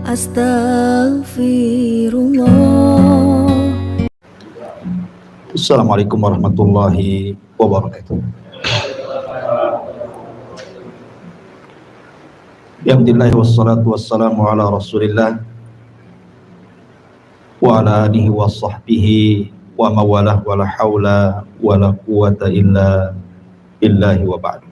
Astaghfirullah. Assalamualaikum warahmatullahi wabarakatuh. Alhamdulillah wassalatu wassalamu ala rasulillah wa ala alihi wa sahbihi wa mawalah wa la hawla wa la quwata illa billahi wa ba'du.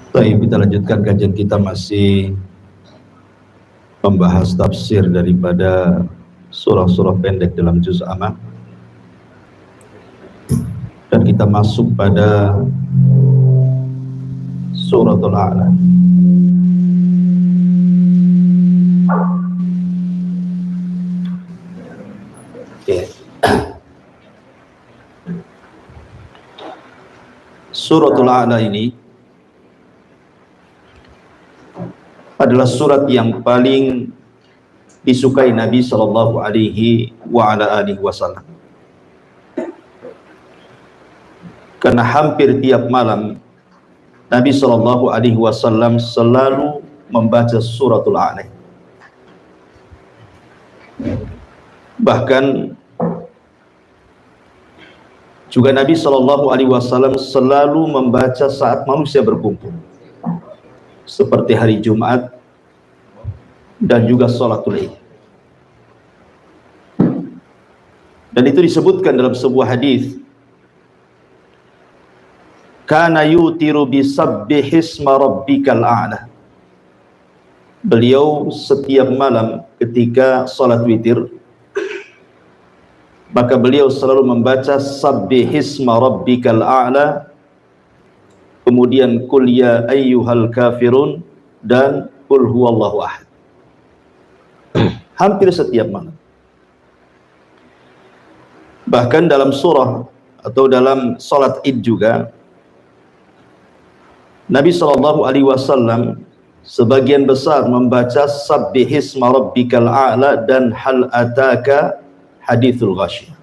Baik, kita lanjutkan kajian kita, masih membahas tafsir daripada surah-surah pendek dalam juz Amma, dan kita masuk pada suratul A'la. Suratul A'la ini adalah surat yang paling disukai Nabi Sallallahu Alaihi Wasallam, karena hampir tiap malam Nabi Sallallahu Alaihi Wasallam selalu membaca suratul A'la. Bahkan juga Nabi Sallallahu Alaihi Wasallam selalu membaca saat manusia berkumpul, seperti hari Jumat dan juga sholatul Id. Dan itu disebutkan dalam sebuah hadis, kana yutiru bisabbihisma rabbikal a'la. Beliau setiap malam ketika salat witir, maka beliau selalu membaca sabbihisma rabbikal a'la, kemudian qul ya ayyuhal kafirun, dan qul huwallahu ahad. Hampir setiap malam. Bahkan dalam surah atau dalam salat Id juga, Nabi Sallallahu Alaihi Wasallam sebagian besar membaca sabbihisma rabbikal a'la dan hal ataka hadithul ghasyiyah.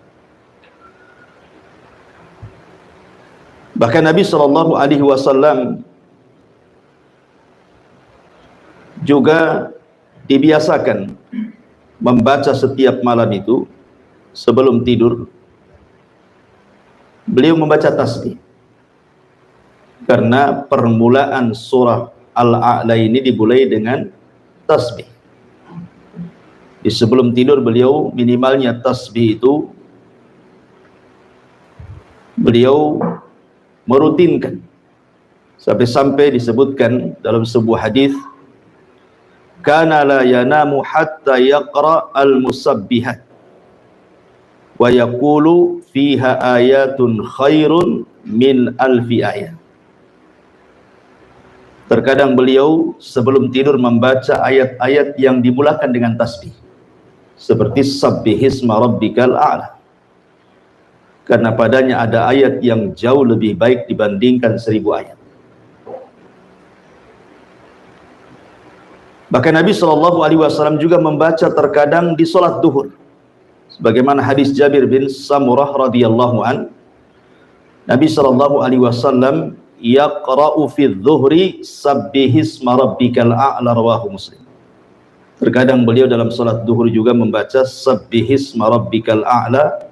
Bahkan Nabi Sallallahu Alaihi Wasallam juga dibiasakan membaca setiap malam itu sebelum tidur, beliau membaca tasbih, karena permulaan surah Al-A'la ini dimulai dengan tasbih. Di sebelum tidur beliau minimalnya tasbih itu beliau merutinkan, sampai-sampai disebutkan dalam sebuah hadis, kana la yanamu hatta yaqra al-musabbihat wa yaqulu fiha ayatun khairun min alfi ayat. Terkadang beliau sebelum tidur membaca ayat-ayat yang dimulakan dengan tasbih, seperti sabbihisma rabbikal a'la, karena padanya ada ayat yang jauh lebih baik dibandingkan 1000 ayat. Bahkan Nabi Shallallahu Alaihi Wasallam juga membaca terkadang di sholat duhur, sebagaimana hadis Jabir bin Samurah radhiyallahu an, Nabi Shallallahu Alaihi Wasallam yaqra'u fi dhuhri sabbihisma rabbikal a'la, rawahu Muslim. Terkadang beliau dalam sholat duhur juga membaca sabbihisma rabbikal a'la.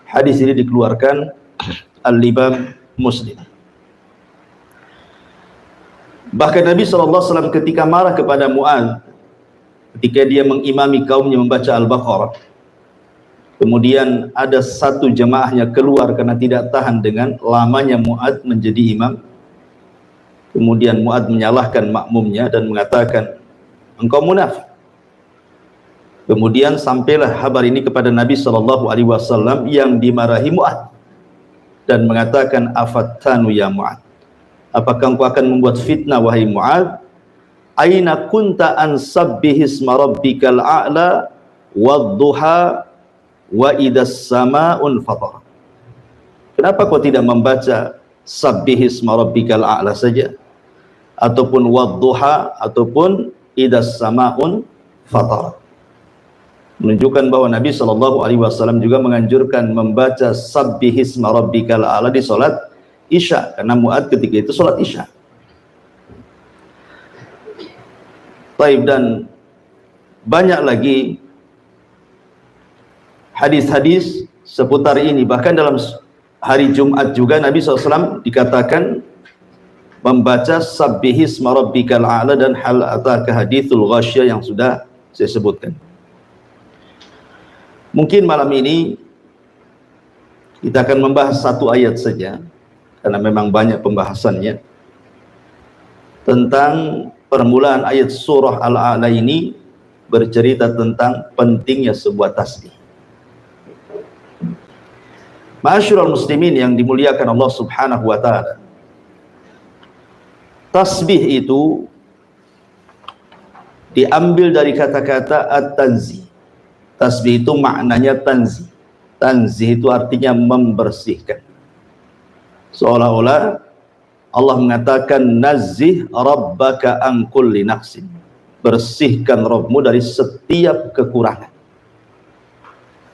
Hadis ini dikeluarkan Al-Imam Muslim. Bahkan Nabi SAW ketika marah kepada Mu'adz, ketika dia mengimami kaumnya membaca Al-Baqarah, kemudian ada satu jemaahnya keluar karena tidak tahan dengan lamanya Mu'adz menjadi imam. Kemudian Mu'adz menyalahkan makmumnya dan mengatakan, engkau munafik. Kemudian sampailah kabar ini kepada Nabi Shallallahu Alaihi Wasallam yang dimarahi Mu'adz dan mengatakan, afattanu ya Mu'adz, apakah engkau akan membuat fitnah wahai Mu'adz? Aina kunta an sabbihisma rabbikal a'la wadduha wa idas sama'un fatar. Kenapa kau tidak membaca sabbihisma rabbikal a'la saja, ataupun wadduha, ataupun idas sama'un fatar? Menunjukkan bahwa Nabi Shallallahu Alaihi Wasallam juga menganjurkan membaca sabbihisma rabbikal a'la di salat Isya, karena Mu'adz ketika itu sholat Isya. Baik, dan banyak lagi hadis-hadis seputar ini. Bahkan dalam hari Jumat juga Nabi SAW dikatakan membaca Sabbihisma rabbikal a'la dan hal ataka hadithul ghasyiyah yang sudah saya sebutkan. Mungkin malam ini kita akan membahas satu ayat saja, karena memang banyak pembahasannya, tentang permulaan ayat surah Al-A'la ini bercerita tentang pentingnya sebuah tasbih. Ma'asyiral muslimin yang dimuliakan Allah Subhanahu wa taala, tasbih itu diambil dari kata-kata at-tanzih. Tasbih itu maknanya tanzih. Tanzih itu artinya membersihkan. Seolah-olah Allah mengatakan nazzih rabbaka an kulli naqsin. Bersihkan Rabbmu dari setiap kekurangan.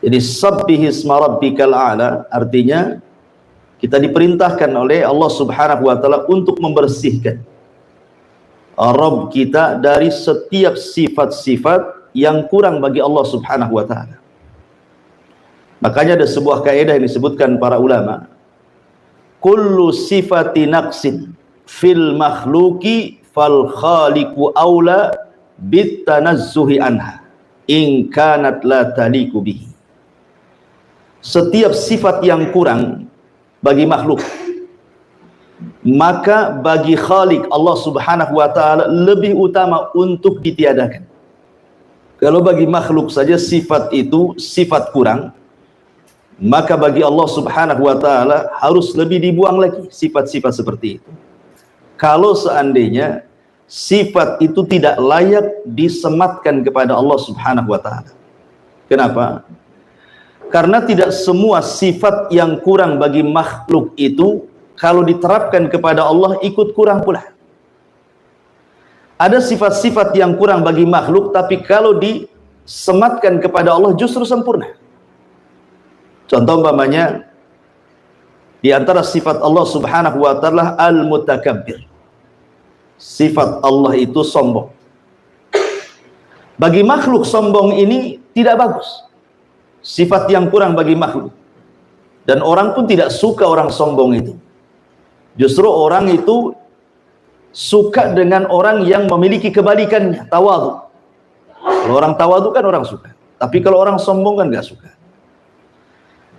Jadi sabbihisma rabbikal a'la artinya kita diperintahkan oleh Allah Subhanahu wa taala untuk membersihkan Rabb kita dari setiap sifat-sifat yang kurang bagi Allah Subhanahu wa taala. Makanya ada sebuah kaidah yang disebutkan para ulama, kullu sifati naqsin fil makhluqi fal khaliqu aula bitanazzuhi anha in kanat la taliqu bihi. Setiap sifat yang kurang bagi makhluk, maka bagi Khaliq Allah Subhanahu wa taala lebih utama untuk ditiadakan. Kalau bagi makhluk saja sifat itu sifat kurang, maka bagi Allah Subhanahu wa taala harus lebih dibuang lagi sifat-sifat seperti itu. Kalau seandainya sifat itu tidak layak disematkan kepada Allah Subhanahu wa taala. Kenapa? Karena tidak semua sifat yang kurang bagi makhluk itu kalau diterapkan kepada Allah ikut kurang pula. Ada sifat-sifat yang kurang bagi makhluk, tapi kalau disematkan kepada Allah justru sempurna. Contoh umpamanya, di antara sifat Allah Subhanahu wa taala al-mutakabbir. Sifat Allah itu sombong. Bagi makhluk sombong ini tidak bagus. Sifat yang kurang bagi makhluk. Dan orang pun tidak suka orang sombong itu. Justru orang itu suka dengan orang yang memiliki kebalikannya, tawadhu. Kalau orang tawadhu kan orang suka, tapi kalau orang sombong kan nggak suka.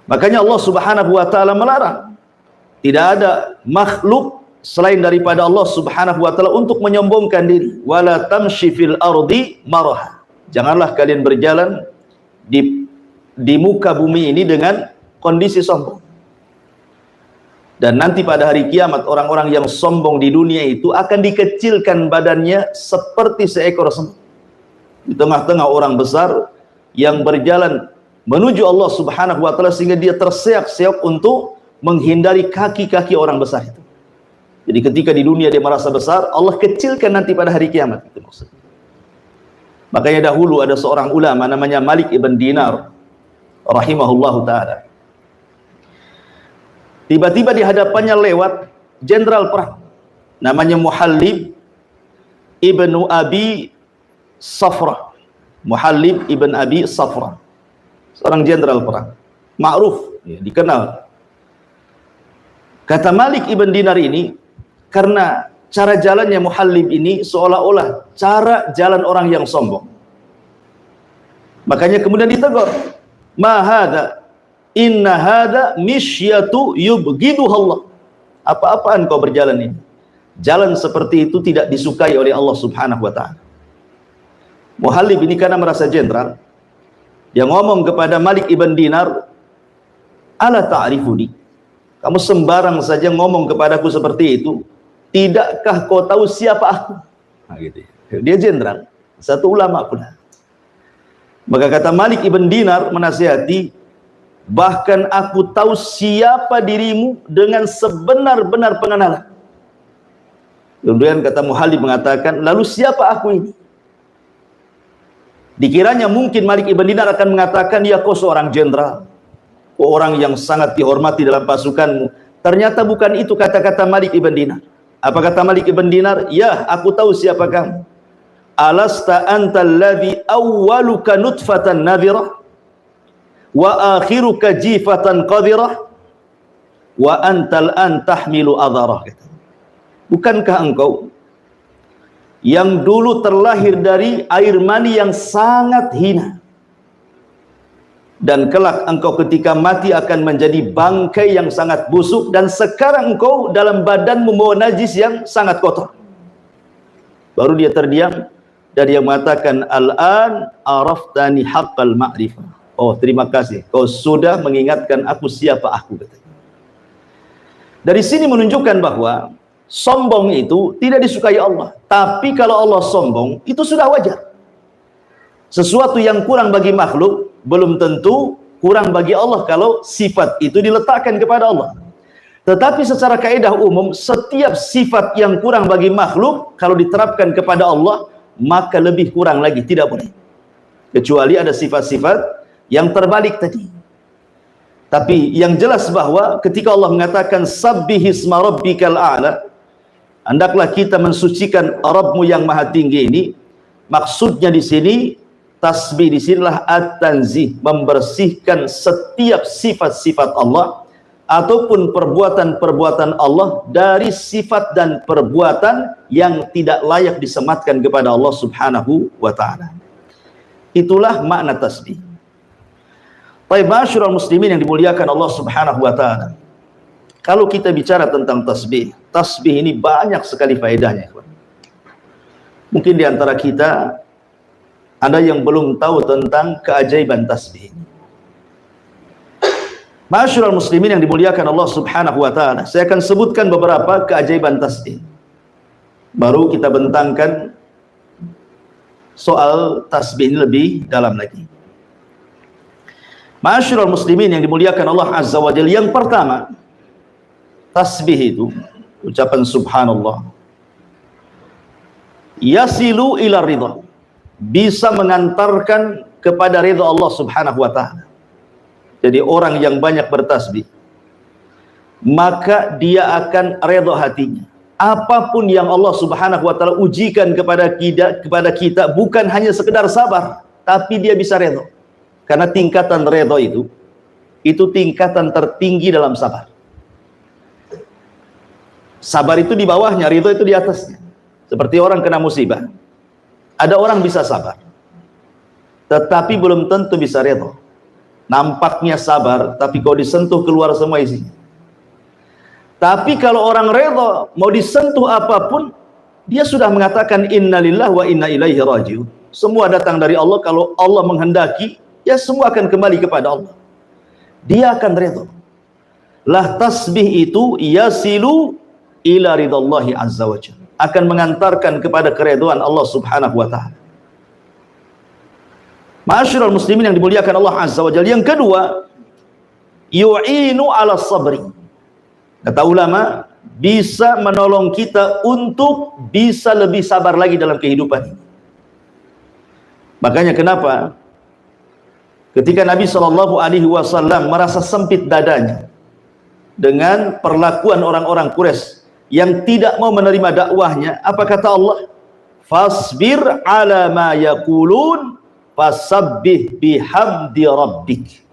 Makanya Allah Subhanahu wa taala melarang. Tidak ada makhluk selain daripada Allah Subhanahu wa taala untuk menyombongkan diri. Wala tamshi fil ardi maraha. Janganlah kalian berjalan di muka bumi ini dengan kondisi sombong. Dan nanti pada hari kiamat orang-orang yang sombong di dunia itu akan dikecilkan badannya seperti seekor semut. Di tengah-tengah orang besar yang berjalan menuju Allah Subhanahu wa taala sehingga dia terseok-seok untuk menghindari kaki-kaki orang besar itu. Jadi ketika di dunia dia merasa besar, Allah kecilkan nanti pada hari kiamat, itu maksudnya. Makanya dahulu ada seorang ulama namanya Malik ibn Dinar rahimahullahu taala. Tiba-tiba di hadapannya lewat jenderal perang namanya Muhallib ibnu Abi Safra. Muhallib ibn Abi Safra, seorang jenderal perang ma'ruf, ya, dikenal. Kata Malik ibn Dinar ini, karena cara jalannya Muhallib ini seolah-olah cara jalan orang yang sombong, makanya kemudian ditegur, ma hadza inna hadza misyatu yubghiduhallah. Apa-apaan kau berjalan ini? Jalan seperti itu tidak disukai oleh Allah Subhanahu wa taala. Muhallib ini karena merasa jenderal, dia ngomong kepada Malik ibn Dinar, ala ta'rifuni, kamu sembarang saja ngomong kepadaku seperti itu, tidakkah kau tahu siapa aku? Nah, gitu. Dia jenderal, satu ulama pula. Maka kata Malik ibn Dinar menasihati, bahkan aku tahu siapa dirimu dengan sebenar-benar pengenalan. Kemudian kata Muhallib mengatakan, lalu siapa aku ini? Dikiranya mungkin Malik ibn Dinar akan mengatakan, ya kau seorang jenderal, kau orang yang sangat dihormati dalam pasukanmu, Ternyata bukan itu kata-kata Malik ibn Dinar. Apa kata Malik ibn Dinar? Ya, aku tahu siapa kamu. Alasta antal ladzi awwaluka nutfatan nadhirah wa akhiruka jifatan qadhirah wa antal an tahmilu adharah. Bukankah engkau yang dulu terlahir dari air mani yang sangat hina, dan kelak engkau ketika mati akan menjadi bangkai yang sangat busuk, dan sekarang engkau dalam badan membawa najis yang sangat kotor. Baru dia terdiam dan dia mengatakan, al-an araftani haqqal ma'rifah. Oh, terima kasih, kau sudah mengingatkan aku siapa aku. Dari sini menunjukkan bahwa sombong itu tidak disukai Allah. Tapi kalau Allah sombong, itu sudah wajar. Sesuatu yang kurang bagi makhluk belum tentu kurang bagi Allah kalau sifat itu diletakkan kepada Allah. Tetapi secara kaidah umum, setiap sifat yang kurang bagi makhluk kalau diterapkan kepada Allah, maka lebih kurang lagi, tidak boleh. Kecuali ada sifat-sifat yang terbalik tadi. Tapi yang jelas bahwa ketika Allah mengatakan sabbihisma rabbikal a'la, hendaklah kita mensucikan Rabbmu yang maha tinggi ini, maksudnya di sini tasbih di sinilah at-tanzih, membersihkan setiap sifat-sifat Allah ataupun perbuatan-perbuatan Allah dari sifat dan perbuatan yang tidak layak disematkan kepada Allah Subhanahu wa taala. Itulah makna tasbih. Baik, ma'asyiral muslimin yang dimuliakan Allah Subhanahu wa taala. Kalau kita bicara tentang tasbih, tasbih ini banyak sekali faedahnya. Mungkin di antara kita ada yang belum tahu tentang keajaiban tasbih. Ma'asyiral muslimin yang dimuliakan Allah Subhanahu wa taala, saya akan sebutkan beberapa keajaiban tasbih. Baru kita bentangkan soal tasbih ini lebih dalam lagi. Ma'asyiral muslimin yang dimuliakan Allah Azza wa Jalla, yang pertama, tasbih itu ucapan subhanallah yasilu ila ridha, bisa mengantarkan kepada ridha Allah Subhanahu wa taala. Jadi orang yang banyak bertasbih, maka dia akan ridha hatinya. Apapun yang Allah Subhanahu wa taala ujikan kepada kita bukan hanya sekedar sabar, tapi dia bisa ridha. Karena tingkatan ridha itu tingkatan tertinggi dalam sabar. Sabar itu di bawahnya, ridha itu di atasnya. Seperti orang kena musibah. Ada orang bisa sabar, tetapi belum tentu bisa ridha. Nampaknya sabar, tapi kalau disentuh keluar semua isinya. Tapi kalau orang ridha, mau disentuh apapun, dia sudah mengatakan innalillahi wa inna ilaihi raji'un. Semua datang dari Allah, kalau Allah menghendaki, ya semua akan kembali kepada Allah. Dia akan ridha. Lah tasbih itu yasilu ila ridallahi azza wa jalla, akan mengantarkan kepada keridhaan Allah Subhanahu wa taala. Ma'asyiral muslimin yang dimuliakan Allah Azza wa Jalla, yang kedua, yu'inu ala sabri. Kata ulama, bisa menolong kita untuk bisa lebih sabar lagi dalam kehidupan ini. Makanya kenapa ketika Nabi SAW merasa sempit dadanya dengan perlakuan orang-orang Quraisy yang tidak mau menerima dakwahnya, apa kata Allah? Fasbir ala ma yaqulun fasabbih bihamdi rabbik.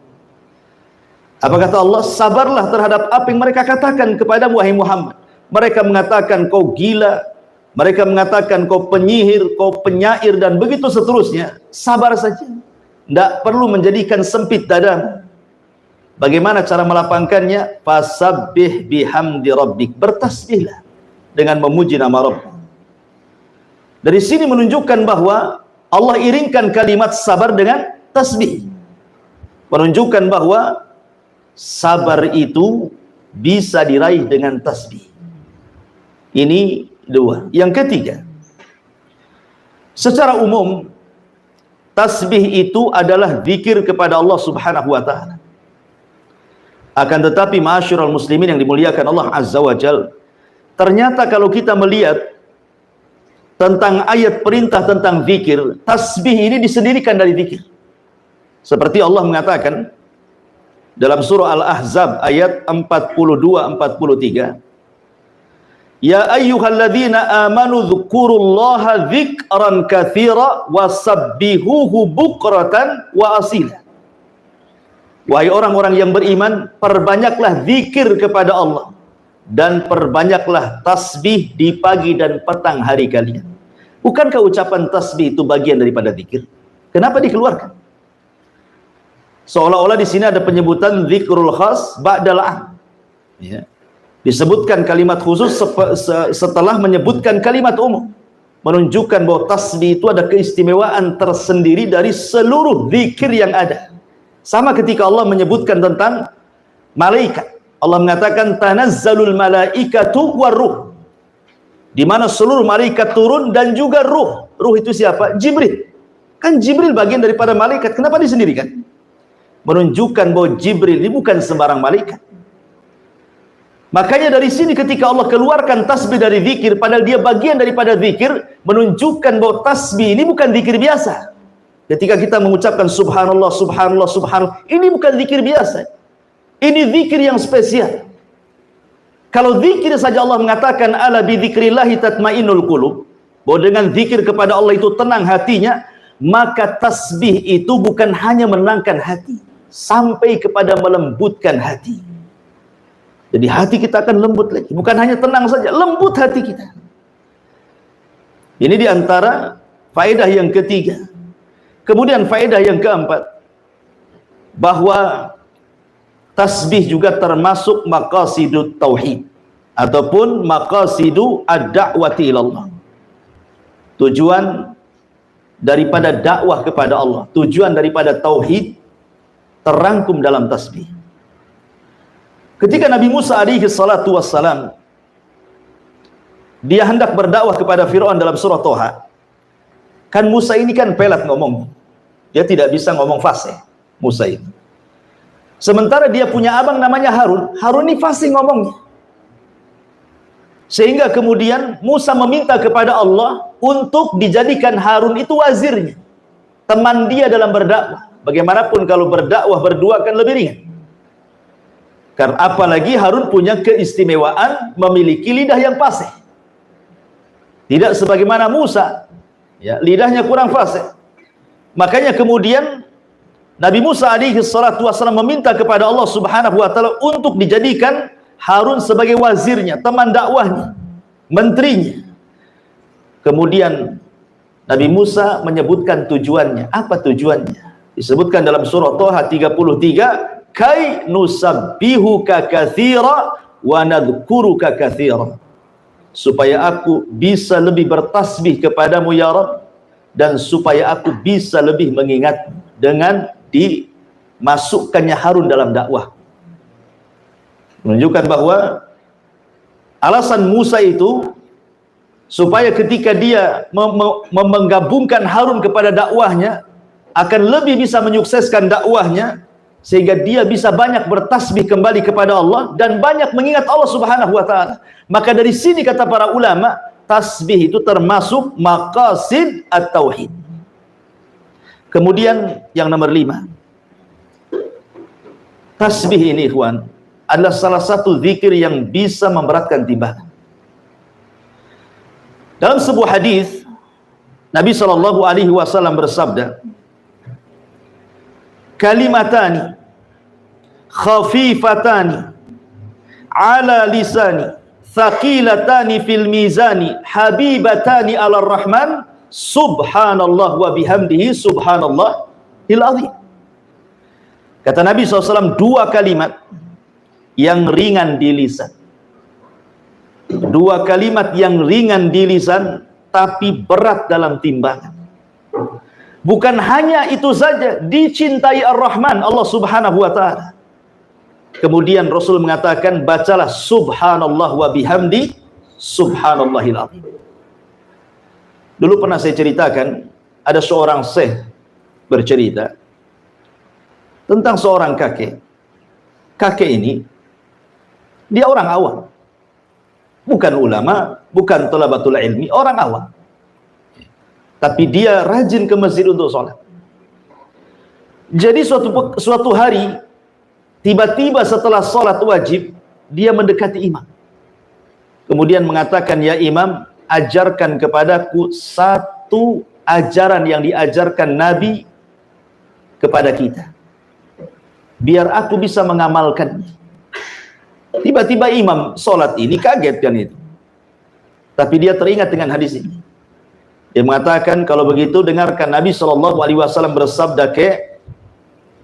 Apa kata Allah? Sabarlah terhadap apa yang mereka katakan kepadamu wahai Muhammad. Mereka mengatakan kau gila, mereka mengatakan kau penyihir, kau penyair, dan begitu seterusnya. Sabar saja, tidak perlu menjadikan sempit dadamu. Bagaimana cara melapangkannya? Fasabbih bihamdi rabbik, bertasbihlah dengan memuji nama Rabb. Dari sini menunjukkan bahwa Allah iringkan kalimat sabar dengan tasbih, menunjukkan bahwa sabar itu bisa diraih dengan tasbih. Ini dua. Yang ketiga, secara umum tasbih itu adalah zikir kepada Allah Subhanahu wa taala. Akan tetapi ma'asyiral muslimin yang dimuliakan Allah Azza wa Jalla, ternyata kalau kita melihat tentang ayat perintah tentang zikir, tasbih ini disendirikan dari zikir. Seperti Allah mengatakan, dalam surah Al-Ahzab ayat 42-43, ya ayyuhalladzina amanu dzkurullaha dzikran katsira wasabbihuhu bukratan wa asila. Wahai orang-orang yang beriman, perbanyaklah zikir kepada Allah dan perbanyaklah tasbih di pagi dan petang hari kalian. Bukankah ucapan tasbih itu bagian daripada zikir? Kenapa dikeluarkan? Seolah-olah di sini ada penyebutan zikrul khas ba'dal 'am. Ya. Disebutkan kalimat khusus setelah menyebutkan kalimat umum, menunjukkan bahwa tasbih itu ada keistimewaan tersendiri dari seluruh zikir yang ada. Sama ketika Allah menyebutkan tentang malaikat, Allah mengatakan tanazzalul malaikatu waruh, di mana seluruh malaikat turun dan juga ruh. Ruh itu siapa? Jibril. Kan Jibril bagian daripada malaikat, kenapa disendirikan? Menunjukkan bahwa Jibril ini bukan sembarang malaikat. Makanya dari sini ketika Allah keluarkan tasbih dari zikir, padahal dia bagian daripada zikir, menunjukkan bahwa tasbih ini bukan zikir biasa. Ketika kita mengucapkan subhanallah, subhanallah, subhanallah, ini bukan zikir biasa. Ini zikir yang spesial. Kalau zikir saja Allah mengatakan ala bi dzikrillahi tatmainnul qulub, bahwa dengan zikir kepada Allah itu tenang hatinya, maka tasbih itu bukan hanya menenangkan hati, sampai kepada melembutkan hati. Jadi hati kita akan lembut lagi, bukan hanya tenang saja, lembut hati kita. Ini diantara faedah yang ketiga. Kemudian faedah yang keempat, bahwa tasbih juga termasuk maqasidut tauhid ataupun maqasidu ad-da'wati ilallah. Tujuan daripada dakwah kepada Allah, tujuan daripada tauhid terangkum dalam tasbih. Ketika Nabi Musa alaihi salatu wassalam dia hendak berdakwah kepada Fir'aun dalam surah Toha, kan Musa ini kan pelat ngomong, dia tidak bisa ngomong fasih Musa itu. Sementara dia punya abang namanya Harun, Harun ini fasih ngomongnya. Sehingga kemudian Musa meminta kepada Allah untuk dijadikan Harun itu wazirnya, teman dia dalam berdakwah. Bagaimanapun kalau berdakwah berdua kan lebih ringan. Karena apalagi Harun punya keistimewaan memiliki lidah yang fasih. Tidak sebagaimana Musa, ya, lidahnya kurang fasih. Makanya kemudian Nabi Musa alaihi salatu wasallam meminta kepada Allah Subhanahu wa taala untuk dijadikan Harun sebagai wazirnya, teman dakwahnya, menterinya. Kemudian Nabi Musa menyebutkan tujuannya. Apa tujuannya? Disebutkan dalam surah Toha 33, kai nusabbihuka katsira wa nadhkuruka katsira. Supaya aku bisa lebih bertasbih kepadamu ya Rabb, dan supaya aku bisa lebih mengingatmu, dengan dimasukkannya Harun dalam dakwah. Menunjukkan bahwa alasan Musa itu supaya ketika dia menggabungkan Harun kepada dakwahnya, akan lebih bisa menyukseskan dakwahnya, sehingga dia bisa banyak bertasbih kembali kepada Allah dan banyak mengingat Allah Subhanahu wa taala. Maka dari sini kata para ulama, tasbih itu termasuk maqasid at-tauhid. Kemudian yang nomor 5, tasbih ini ikhwan adalah salah satu zikir yang bisa memberatkan timbangan. Dalam sebuah hadis Nabi SAW bersabda, kalimatani khafifatani ala lisani thaqilatani fil mizani habibatani ala rahman subhanallah wa bihamdihi subhanallahil azim. Kata Nabi SAW, dua kalimat yang ringan di lisan, dua kalimat yang ringan di lisan tapi berat dalam timbangan. Bukan hanya itu saja, dicintai Ar-Rahman, Allah Subhanahu wa taala. Kemudian Rasul mengatakan, bacalah subhanallah wa bihamdi subhanallahil azim. Dulu pernah saya ceritakan, ada seorang syekh bercerita tentang seorang kakek. Kakek ini dia orang awam, bukan ulama, bukan thalabatul ilmi, orang awam. Tapi dia rajin ke masjid untuk sholat. Jadi suatu hari Tiba-tiba setelah sholat wajib, dia mendekati imam. Kemudian mengatakan, ya imam, ajarkan kepadaku satu ajaran yang diajarkan Nabi kepada kita, biar aku bisa mengamalkannya. Tiba-tiba imam sholat ini kaget kan itu. Tapi dia teringat dengan hadis ini. Dia mengatakan, kalau begitu dengarkan Nabi SAW bersabda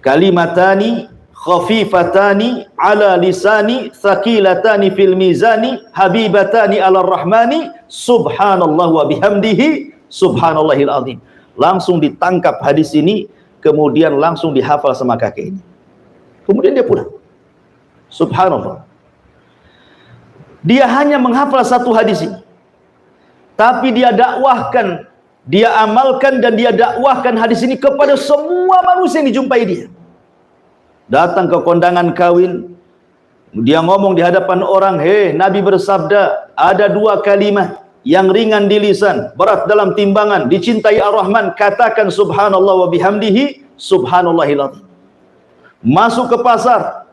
kalimatani khafifatani ala lisani thaqilatani fil mizani habibatani ala rahmani subhanallah wa bihamdihi subhanallahil azim. Langsung ditangkap hadis ini, kemudian langsung dihafal sama kakek ini. Kemudian dia pulang. Subhanallah. Dia hanya menghafal satu hadis ini, tapi dia dakwahkan, dia amalkan, dan dia dakwahkan hadis ini kepada semua manusia yang dijumpai dia. Datang ke kondangan kawin, dia ngomong di hadapan orang, Nabi bersabda, ada dua kalimat yang ringan di lisan, berat dalam timbangan, dicintai Ar-Rahman, katakan subhanallah wa bihamdihi subhanallahil azim. Masuk ke pasar,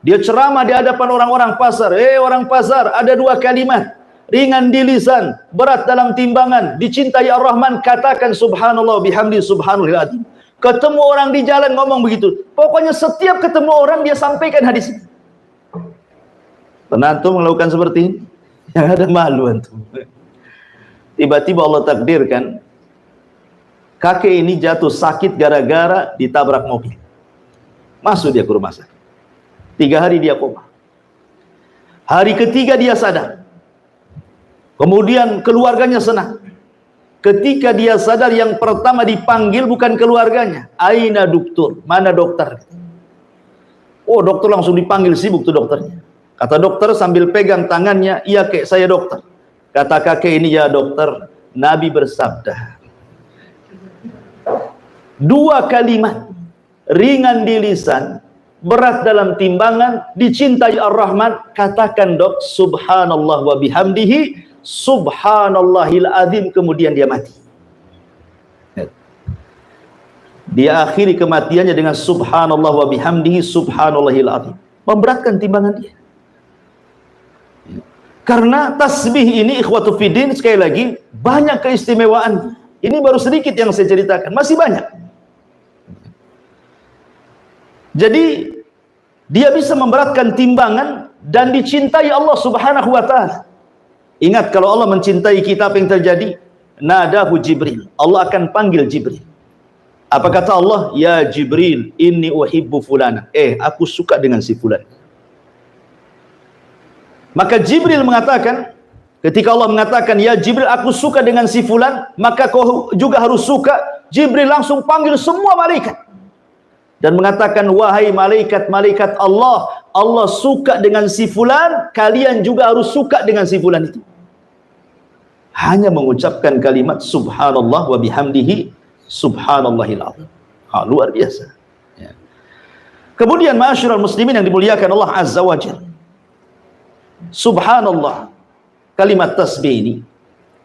dia ceramah di hadapan orang-orang pasar, orang pasar, ada dua kalimat ringan di lisan, berat dalam timbangan, dicintai Ar-Rahman, katakan subhanallah bihamdi subhanallahil azim. Ketemu orang di jalan ngomong begitu. Pokoknya setiap ketemu orang dia sampaikan hadis ini. Pernah antum melakukan seperti ini? Yang ada malu antum. Tiba-tiba Allah takdirkan kakek ini jatuh sakit gara-gara ditabrak mobil. Masuk dia ke rumah sakit. 3 hari dia koma. Hari ketiga dia sadar. Kemudian keluarganya senang. Ketika dia sadar, yang pertama dipanggil bukan keluarganya. Aina dokter? Mana dokter? Oh, dokter langsung dipanggil, sibuk tuh dokternya. Kata dokter sambil pegang tangannya, iya kek, saya dokter. Kata kakek ini, ya dokter, Nabi bersabda, 2 kalimat ringan di lisan, berat dalam timbangan, dicintai Ar-Rahman, katakan dok, subhanallah wa bihamdihi subhanallahil azim. Kemudian dia mati. Dia akhiri kematiannya dengan subhanallah wa bihamdihi subhanallahil azim. Memberatkan timbangan dia. Karena tasbih ini ikhwatu fiddin, sekali lagi banyak keistimewaan. Ini baru sedikit yang saya ceritakan, masih banyak. Jadi dia bisa memberatkan timbangan dan dicintai Allah Subhanahu wa taala. Ingat, kalau Allah mencintai kita, apa yang terjadi? Nadahu Jibril. Allah akan panggil Jibril. Apa kata Allah? Ya Jibril, inni uhibbu fulana. Aku suka dengan si fulan. Maka Jibril mengatakan, ketika Allah mengatakan, ya Jibril, aku suka dengan si fulan, maka kau juga harus suka. Jibril langsung panggil semua malaikat dan mengatakan, wahai malaikat-malaikat Allah, Allah suka dengan si fulan, kalian juga harus suka dengan si fulan itu. Hanya mengucapkan kalimat subhanallah wa bihamdihi subhanallahil azim. Luar biasa. Ya. Kemudian ma'asyiral muslimin yang dimuliakan Allah Azza wa Jalla, subhanallah, kalimat tasbih ini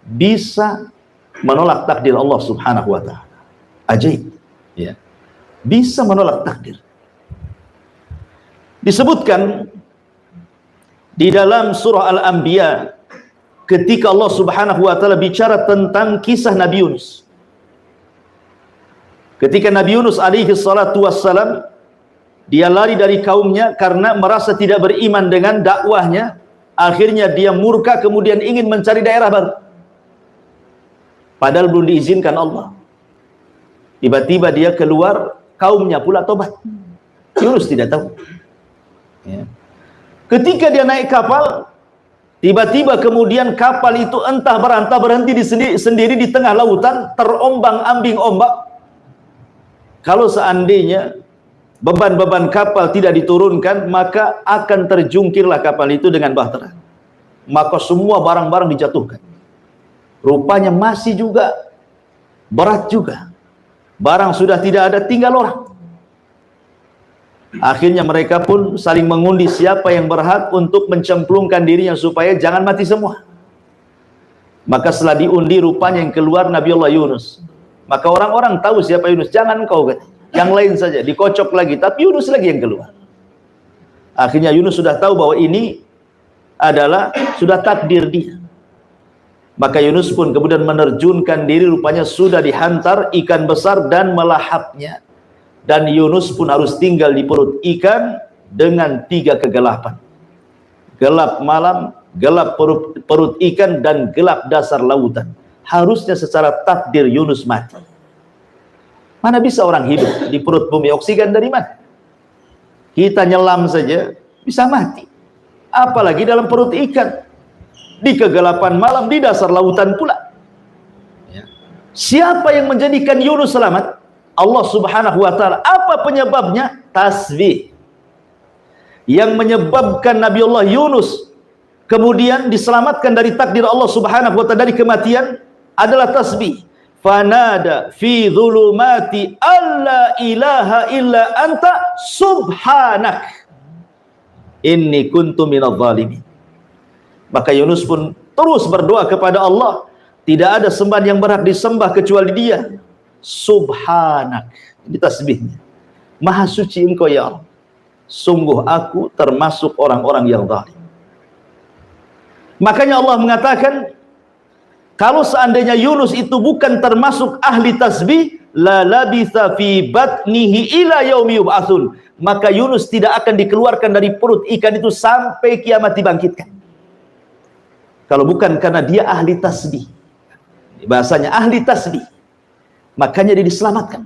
bisa menolak takdir Allah Subhanahu wa taala. Ajaib. Ya. Bisa menolak takdir. Disebutkan di dalam surah Al-Anbiya ketika Allah Subhanahu wa taala bicara tentang kisah Nabi Yunus. Ketika Nabi Yunus alaihi salatu wassalam, dia lari dari kaumnya karena merasa tidak beriman dengan dakwahnya. Akhirnya dia murka, kemudian ingin mencari daerah baru. Padahal belum diizinkan Allah. Tiba-tiba dia keluar, kaumnya pula tobat. Yunus tidak tahu. Ya. Ketika dia naik kapal, tiba-tiba kemudian kapal itu entah berantah berhenti sendiri di tengah lautan, terombang-ambing ombak. Kalau seandainya beban-beban kapal tidak diturunkan, maka akan terjungkirlah kapal itu dengan bahtera. Maka semua barang-barang dijatuhkan. Rupanya masih juga berat juga. Barang sudah tidak ada, tinggal orang. Akhirnya mereka pun saling mengundi siapa yang berhak untuk mencemplungkan dirinya supaya jangan mati semua. Maka setelah diundi, rupanya yang keluar Nabi Allah Yunus. Maka orang-orang tahu siapa Yunus. Jangan kau, yang lain saja. Dikocok lagi, tapi Yunus lagi yang keluar. Akhirnya Yunus sudah tahu bahwa ini adalah sudah takdir dia. Maka Yunus pun kemudian menerjunkan diri, rupanya sudah dihantar ikan besar dan melahapnya. Dan Yunus pun harus tinggal di perut ikan dengan 3 kegelapan. Gelap malam, gelap perut ikan, dan gelap dasar lautan. Harusnya secara takdir Yunus mati. Mana bisa orang hidup di perut bumi? Oksigen dari mana? Kita nyelam saja bisa mati, apalagi dalam perut ikan, di kegelapan malam, di dasar lautan pula. Siapa yang menjadikan Yunus selamat? Allah subhanahu wa ta'ala. Apa penyebabnya? Tasbih. Yang menyebabkan Nabiullah Yunus kemudian diselamatkan dari takdir Allah subhanahu wa ta'ala, dari kematian, adalah tasbih. Fanada fi dhulumati alla ilaha illa anta subhanak inni kuntu minadh dhalimin. Maka Yunus pun terus berdoa kepada Allah, tidak ada sembahan yang berhak disembah kecuali Dia. Subhanak, ini tasbihnya. Maha suci Engkau ya Allah, sungguh aku termasuk orang-orang yang zalim. Makanya Allah mengatakan, kalau seandainya Yunus itu bukan termasuk ahli tasbih, la labitha fi batnihi ila yaumi yub'atsun, maka Yunus tidak akan dikeluarkan dari perut ikan itu sampai kiamat dibangkitkan. Kalau bukan karena dia ahli tasbih, bahasanya ahli tasbih, makanya dia diselamatkan.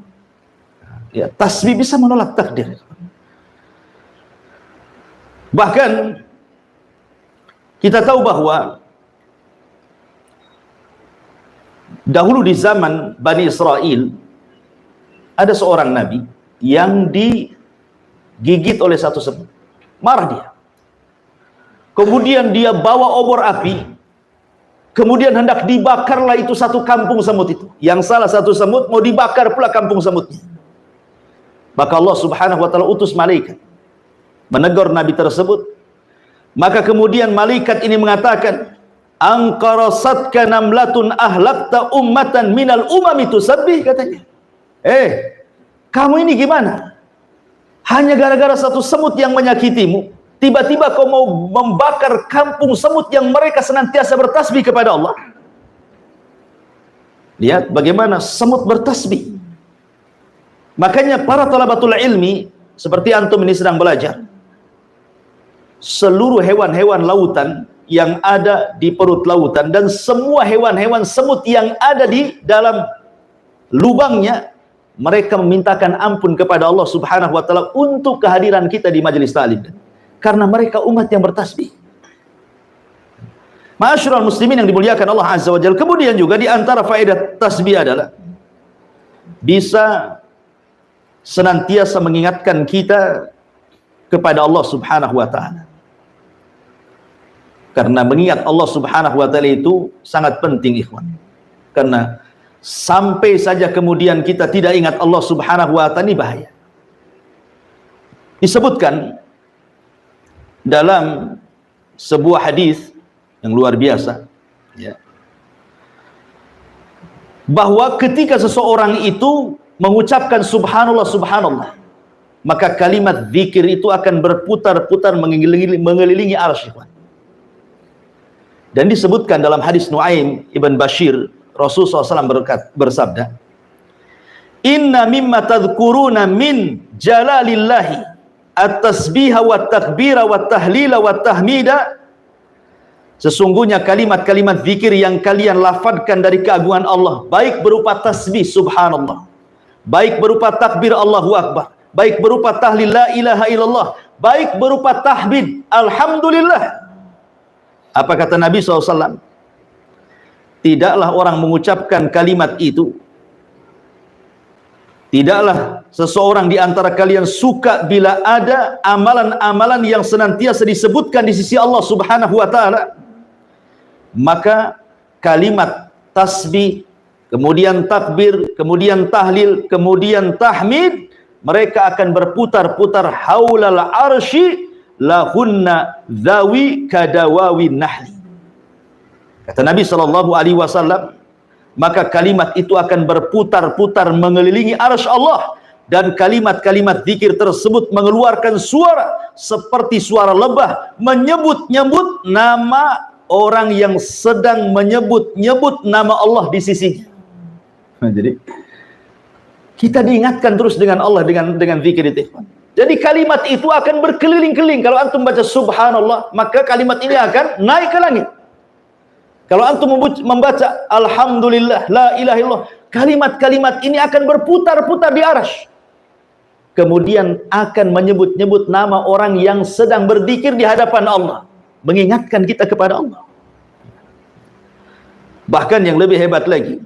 Ya, tasbih bisa menolak takdir. Bahkan kita tahu bahwa dahulu di zaman Bani Israel ada seorang nabi yang digigit oleh satu semut. Marah dia. Kemudian dia bawa obor api, kemudian hendak dibakarlah itu satu kampung semut itu. Yang salah satu semut mau dibakar pula kampung semutnya. Maka Allah subhanahu wa ta'ala utus malaikat menegur nabi tersebut. Maka kemudian malaikat ini mengatakan, angkarasatka namlatun ahlakta ummatan minal umami tusabbih, katanya. Kamu ini gimana? Hanya gara-gara satu semut yang menyakitimu, tiba-tiba kau mau membakar kampung semut yang mereka senantiasa bertasbih kepada Allah. Lihat bagaimana semut bertasbih. Makanya para talabatul ilmi seperti antum ini sedang belajar, seluruh hewan-hewan lautan yang ada di perut lautan dan semua hewan-hewan semut yang ada di dalam lubangnya, mereka memintakan ampun kepada Allah subhanahu wa ta'ala untuk kehadiran kita di majelis ta'lim, karena mereka umat yang bertasbih. Ma'asyiral muslimin yang dimuliakan Allah azza wa jalla. Kemudian juga di antara faedah tasbih adalah bisa senantiasa mengingatkan kita kepada Allah subhanahu wa ta'ala. Karena mengingat Allah subhanahu wa ta'ala itu sangat penting, ikhwan. Karena sampai saja kemudian kita tidak ingat Allah subhanahu wa ta'ala, ini bahaya. Disebutkan dalam sebuah hadis yang luar biasa, ya, bahwa ketika seseorang itu mengucapkan subhanallah, subhanallah, maka kalimat zikir itu akan berputar-putar mengelilingi arsy. Dan disebutkan dalam hadis Nuaim ibn Bashir, Rasulullah SAW bersabda, inna mimma tadhkuruna min jalalillahi at-tasbiha wa takbira wa tahlila wa tahmida, sesungguhnya kalimat-kalimat zikir yang kalian lafadkan dari keagungan Allah, baik berupa tasbih subhanallah, baik berupa takbir Allahu Akbar, baik berupa tahlil la ilaha illallah, baik berupa tahmid alhamdulillah. Apa kata Nabi SAW? Tidaklah orang mengucapkan kalimat itu, tidaklah seseorang di antara kalian suka bila ada amalan-amalan yang senantiasa disebutkan di sisi Allah subhanahu wa ta'ala, maka kalimat tasbih, kemudian takbir, kemudian tahlil, kemudian tahmid, mereka akan berputar-putar haulal arsy lahunna dhawi kadawawi nahli. Kata Nabi SAW, maka kalimat itu akan berputar-putar mengelilingi arsy Allah dan kalimat-kalimat zikir tersebut mengeluarkan suara seperti suara lebah menyebut-nyebut nama orang yang sedang menyebut-nyebut nama Allah di sisinya. Nah, jadi kita diingatkan terus dengan Allah dengan zikir itu. Jadi kalimat itu akan berkeliling-keliling. Kalau antum baca subhanallah, maka kalimat ini akan naik ke langit. Kalau antum membaca alhamdulillah la ilaha illallah, kalimat-kalimat ini akan berputar-putar di arasy. Kemudian akan menyebut-nyebut nama orang yang sedang berzikir di hadapan Allah, mengingatkan kita kepada Allah. Bahkan yang lebih hebat lagi,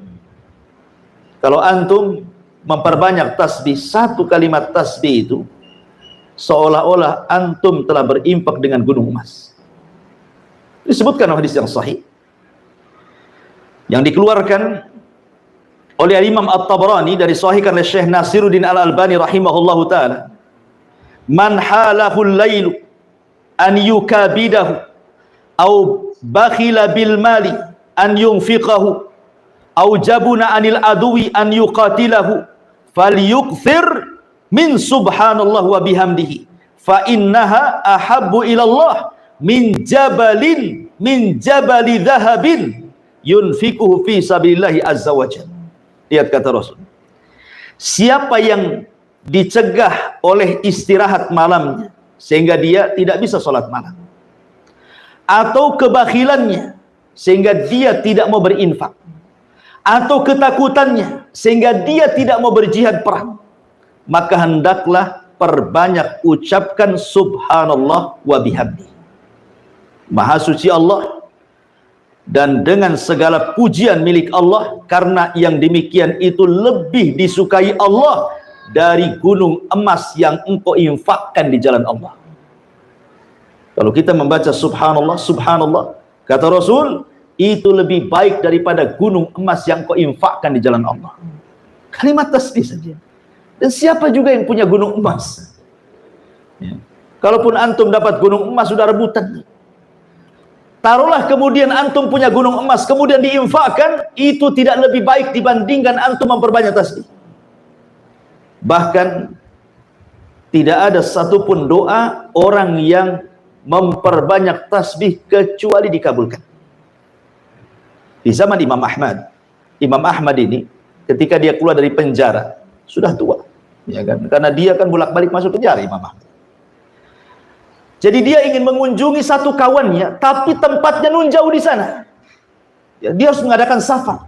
kalau antum memperbanyak tasbih, satu kalimat tasbih itu seolah-olah antum telah berinfak dengan gunung emas. Disebutkan hadis yang sahih yang dikeluarkan oleh Imam At-Tabrani dari sahihkan oleh Syekh Nasiruddin Al-Albani rahimahullahu taala, man halahul lailu an yukabidahu au bakhila bil mali an yunfiqahu au jabuna anil adwi an yuqatilahu falyukthir min subhanallah wa bihamdihi fa innaha ahabbu ilallah min jabali dhahabin yunfiquhu fi sabilillahi azza wajalla. Lihat kata Rasul, siapa yang dicegah oleh istirahat malamnya sehingga dia tidak bisa sholat malam, atau kebakhilannya sehingga dia tidak mau berinfak, atau ketakutannya sehingga dia tidak mau berjihad perang, maka hendaklah perbanyak ucapkan subhanallah wa bihamdi. Maha suci Allah dan dengan segala pujian milik Allah, karena yang demikian itu lebih disukai Allah dari gunung emas yang engkau infakkan di jalan Allah. Kalau kita membaca subhanallah, subhanallah, kata Rasul, itu lebih baik daripada gunung emas yang engkau infakkan di jalan Allah. Kalimat tasbih saja. Dan siapa juga yang punya gunung emas? Ya. Kalaupun antum dapat gunung emas, sudah rebutan. Taruhlah kemudian antum punya gunung emas, kemudian diinfakkan, itu tidak lebih baik dibandingkan antum memperbanyak tasbih. Bahkan tidak ada satupun doa orang yang memperbanyak tasbih kecuali dikabulkan. Di zaman Imam Ahmad ini ketika dia keluar dari penjara sudah tua, ya kan? Karena dia kan bolak-balik masuk penjara Imam Ahmad. Jadi dia ingin mengunjungi satu kawannya, tapi tempatnya nun jauh di sana. Ya, dia harus mengadakan safar.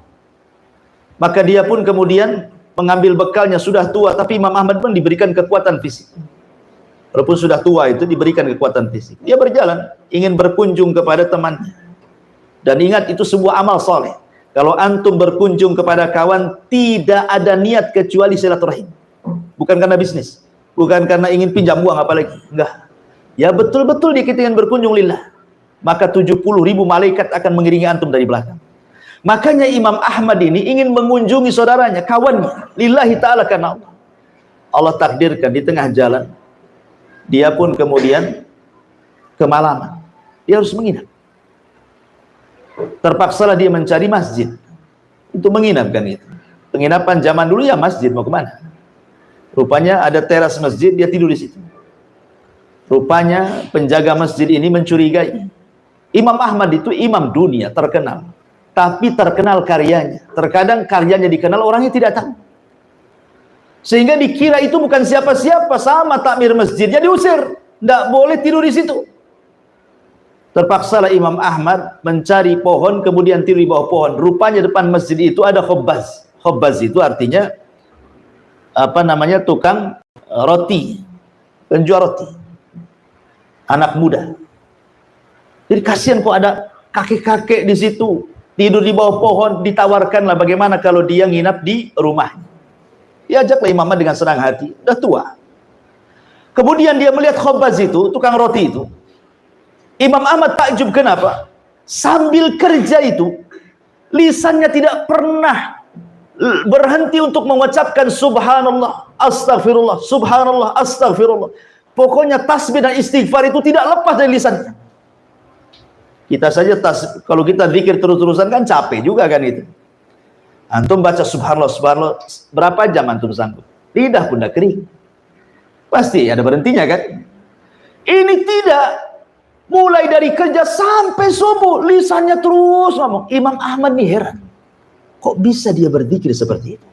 Maka dia pun kemudian mengambil bekalnya, sudah tua, tapi Imam Ahmad pun diberikan kekuatan fisik. Walaupun sudah tua itu diberikan kekuatan fisik. Dia berjalan, ingin berkunjung kepada temannya. Dan ingat, itu sebuah amal soleh. Kalau antum berkunjung kepada kawan, tidak ada niat kecuali silaturahim. Bukan karena bisnis, bukan karena ingin pinjam uang apalagi, enggak. Ya betul-betul dia kita ingin berkunjung lillah, maka 70.000 malaikat akan mengiringi antum dari belakang. Makanya Imam Ahmad ini ingin mengunjungi saudaranya, kawannya, lillahi ta'ala, karena Allah. Allah takdirkan di tengah jalan, dia pun kemudian kemalaman, dia harus menginap. Terpaksalah dia mencari masjid untuk menginap, kan itu. Penginapan zaman dulu ya masjid, mau kemana? Rupanya ada teras masjid, dia tidur di situ. Rupanya penjaga masjid ini mencurigai. Imam Ahmad itu imam dunia, terkenal. Tapi terkenal karyanya. Terkadang karyanya dikenal, orangnya tidak tahu. Sehingga dikira itu bukan siapa-siapa, sama takmir masjidnya diusir. Tidak boleh tidur di situ. Terpaksalah Imam Ahmad mencari pohon, kemudian tidur di bawah pohon. Rupanya depan masjid itu ada khobbaz. Khobbaz itu artinya tukang roti, penjual roti. Anak muda. Jadi kasihan kok ada kakek-kakek di situ tidur di bawah pohon. Ditawarkanlah bagaimana kalau dia nginap di rumahnya. Diajaklah Imam Ahmad dengan senang hati, udah tua. Kemudian dia melihat khobbaz itu, tukang roti itu. Imam Ahmad takjub, kenapa? Sambil kerja itu lisannya tidak pernah berhenti untuk mengucapkan subhanallah, astagfirullah, subhanallah, astagfirullah. Pokoknya tasbih dan istighfar itu tidak lepas dari lisannya. Kita saja kalau kita zikir terus-terusan kan capek juga kan itu. Antum baca subhanallah, subhanallah, berapa jam antum sanggup? lidah pun dah kering. Pasti ada berhentinya kan? Ini tidak. Mulai dari kerja sampai subuh, lisannya terus ngomong. Imam Ahmad nih heran. Kok bisa dia berzikir seperti itu?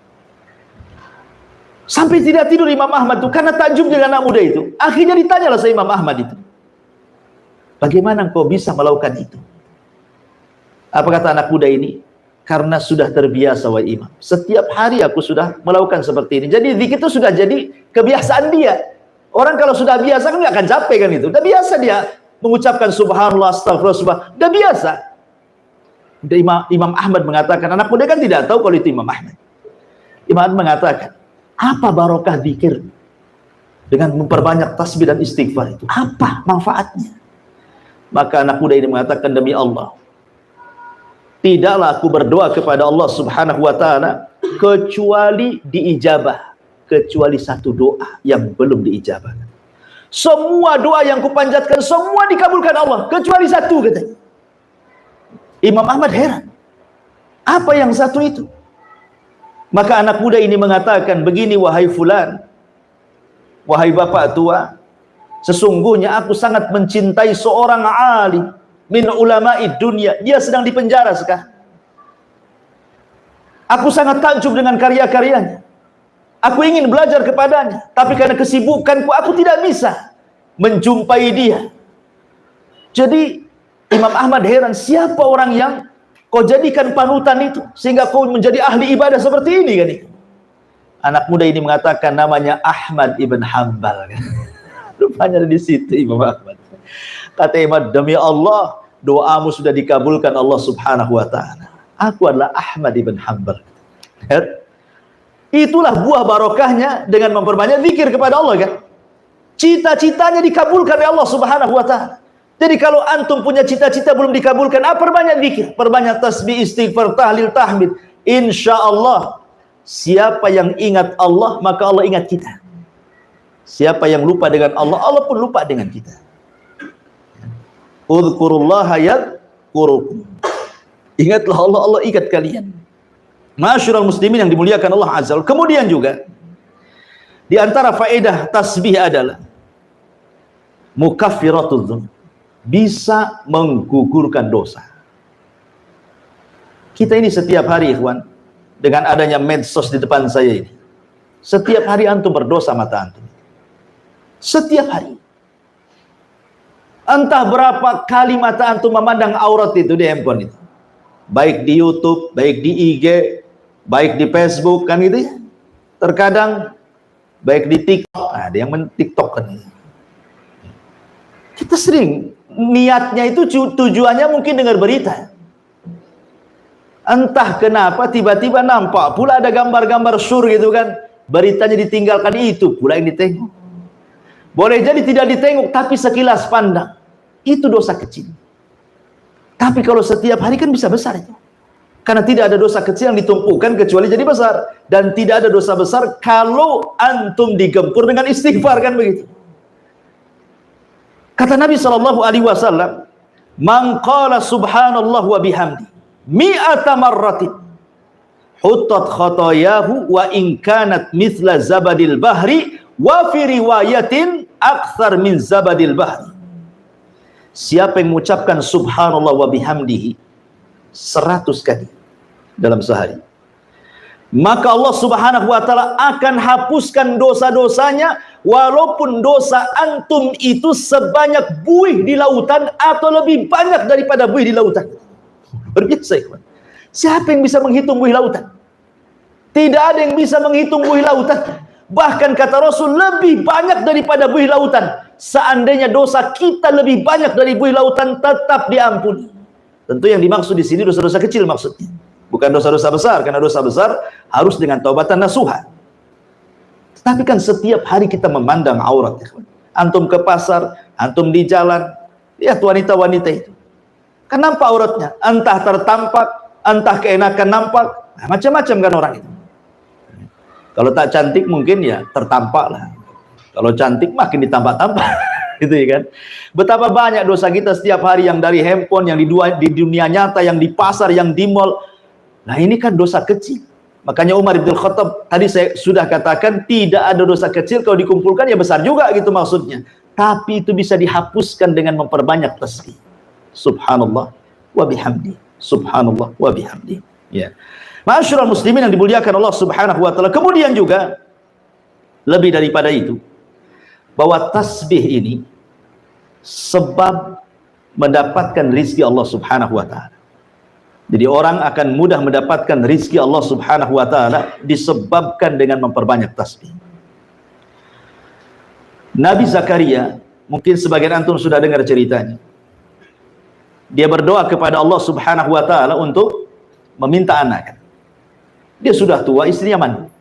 Sampai tidak tidur Imam Ahmad itu karena takjub dengan anak muda itu. Akhirnya ditanyalah sama Imam Ahmad itu. Bagaimana kau bisa melakukan itu? Apa kata anak muda ini? Karena sudah terbiasa wahai imam. Setiap hari aku sudah melakukan seperti ini. Jadi zikir itu sudah jadi kebiasaan dia. Orang kalau sudah biasa kan nggak akan capek kan itu. Udah biasa dia mengucapkan subhanallah, astagfirullah, subhanallah. Udah biasa. Imam Ahmad mengatakan, anak muda kan tidak tahu kalau itu Imam Ahmad. Imam Ahmad mengatakan, apa barokah zikir dengan memperbanyak tasbih dan istighfar itu? Apa manfaatnya? Maka anak muda ini mengatakan, demi Allah, tidaklah aku berdoa kepada Allah subhanahu wa ta'ala kecuali diijabah, kecuali satu doa yang belum diijabah. Semua doa yang kupanjatkan semua dikabulkan Allah kecuali satu, katanya. Imam Ahmad heran, apa yang satu itu? Maka anak muda ini mengatakan begini, wahai fulan, wahai bapak tua, sesungguhnya aku sangat mencintai seorang alim min ulama'i dunia. Dia sedang dipenjara sekarang. Aku sangat takjub dengan karya-karyanya. Aku ingin belajar kepadanya, tapi karena kesibukanku aku tidak bisa menjumpai dia. Jadi Imam Ahmad heran, siapa orang yang kau jadikan panutan itu sehingga kau menjadi ahli ibadah seperti ini kan? Anak muda ini mengatakan namanya Ahmad ibn Hanbal. Rupanya di situ Imam Ahmad. Kata Imam, demi Allah, doamu sudah dikabulkan Allah subhanahu wa ta'ala. Aku adalah Ahmad ibn Hanbal. Itulah buah barokahnya dengan memperbanyak zikir kepada Allah kan. Cita-citanya dikabulkan oleh Allah subhanahu wa ta'ala. Jadi kalau antum punya cita-cita belum dikabulkan, perbanyak zikir, perbanyak tasbih, istighfar, tahlil, tahmid. Insya Allah, siapa yang ingat Allah, maka Allah ingat kita. Siapa yang lupa dengan Allah, Allah pun lupa dengan kita. Udhkurullaha yadhkurukum. Ingatlah Allah, Allah ingat kalian. Ma'asyiral muslimin yang dimuliakan Allah azza wa jalla. Kemudian juga di antara faedah tasbih adalah mukaffiratudz dzunub, bisa menggugurkan dosa. Kita ini setiap hari ikhwan, dengan adanya medsos di depan saya ini, setiap hari antum berdosa mata antum. Setiap hari. Entah berapa kali mata antum memandang aurat itu di handphone itu. Baik di YouTube, baik di IG, baik di Facebook kan gitu ya. Terkadang baik di TikTok, ada yang men-TikTok kan. Kita sering niatnya itu tujuannya mungkin dengar berita. Entah kenapa tiba-tiba nampak pula ada gambar-gambar sur gitu kan. Beritanya ditinggalkan, itu pula yang ditengok. Boleh jadi tidak ditengok, tapi sekilas pandang. Itu dosa kecil. Tapi kalau setiap hari kan bisa besar itu. Karena tidak ada dosa kecil yang ditumpukan kecuali jadi besar. Dan tidak ada dosa besar kalau antum digempur dengan istighfar, kan begitu. Kata Nabi SAW, man qala subhanallah wa bihamdi mi'ata marratin hutat khotoyahu wa in kanat mithla zabadil bahri wa fi riwayatin akthar min zabadil bahri. Siapa yang mengucapkan subhanallah wa bihamdihi 100 kali dalam sehari, maka Allah subhanahu wa ta'ala akan hapuskan dosa-dosanya, walaupun dosa antum itu sebanyak buih di lautan atau lebih banyak daripada buih di lautan. Berbiasa ikhwan. Siapa yang bisa menghitung buih lautan? Tidak ada yang bisa menghitung buih lautan. Bahkan kata Rasul, lebih banyak daripada buih lautan. Seandainya dosa kita lebih banyak dari buih lautan, tetap diampuni. Tentu yang dimaksud di sini dosa-dosa kecil maksudnya, bukan dosa-dosa besar, karena dosa besar harus dengan taubatan nasuha. Tapi kan setiap hari kita memandang aurat. Antum ke pasar, antum di jalan, lihat wanita-wanita itu. Kan nampak auratnya, entah tertampak, entah keenakan nampak, nah, macam-macam kan orang itu. Kalau tak cantik mungkin ya tertampak lah. Kalau cantik makin ditampak-tampak. Gitu ya kan. Betapa banyak dosa kita setiap hari, yang dari handphone, yang di dunia nyata, yang di pasar, yang di mall. Nah ini kan dosa kecil. Makanya Umar bin Khattab, tadi saya sudah katakan, tidak ada dosa kecil kalau dikumpulkan ya besar juga gitu maksudnya. Tapi itu bisa dihapuskan dengan memperbanyak tasbih. Subhanallah wa bihamdi. Subhanallah wa bihamdi. Ya. Ma'asyiral muslimin yang dimuliakan Allah Subhanahu wa taala. Kemudian juga lebih daripada itu, bahwa tasbih ini sebab mendapatkan rizki Allah Subhanahu wa taala. Jadi orang akan mudah mendapatkan rizki Allah Subhanahu wa taala disebabkan dengan memperbanyak tasbih. Nabi Zakaria, mungkin sebagian antum sudah dengar ceritanya. Dia berdoa kepada Allah Subhanahu wa taala untuk meminta anak. Dia sudah tua, istrinya mandul.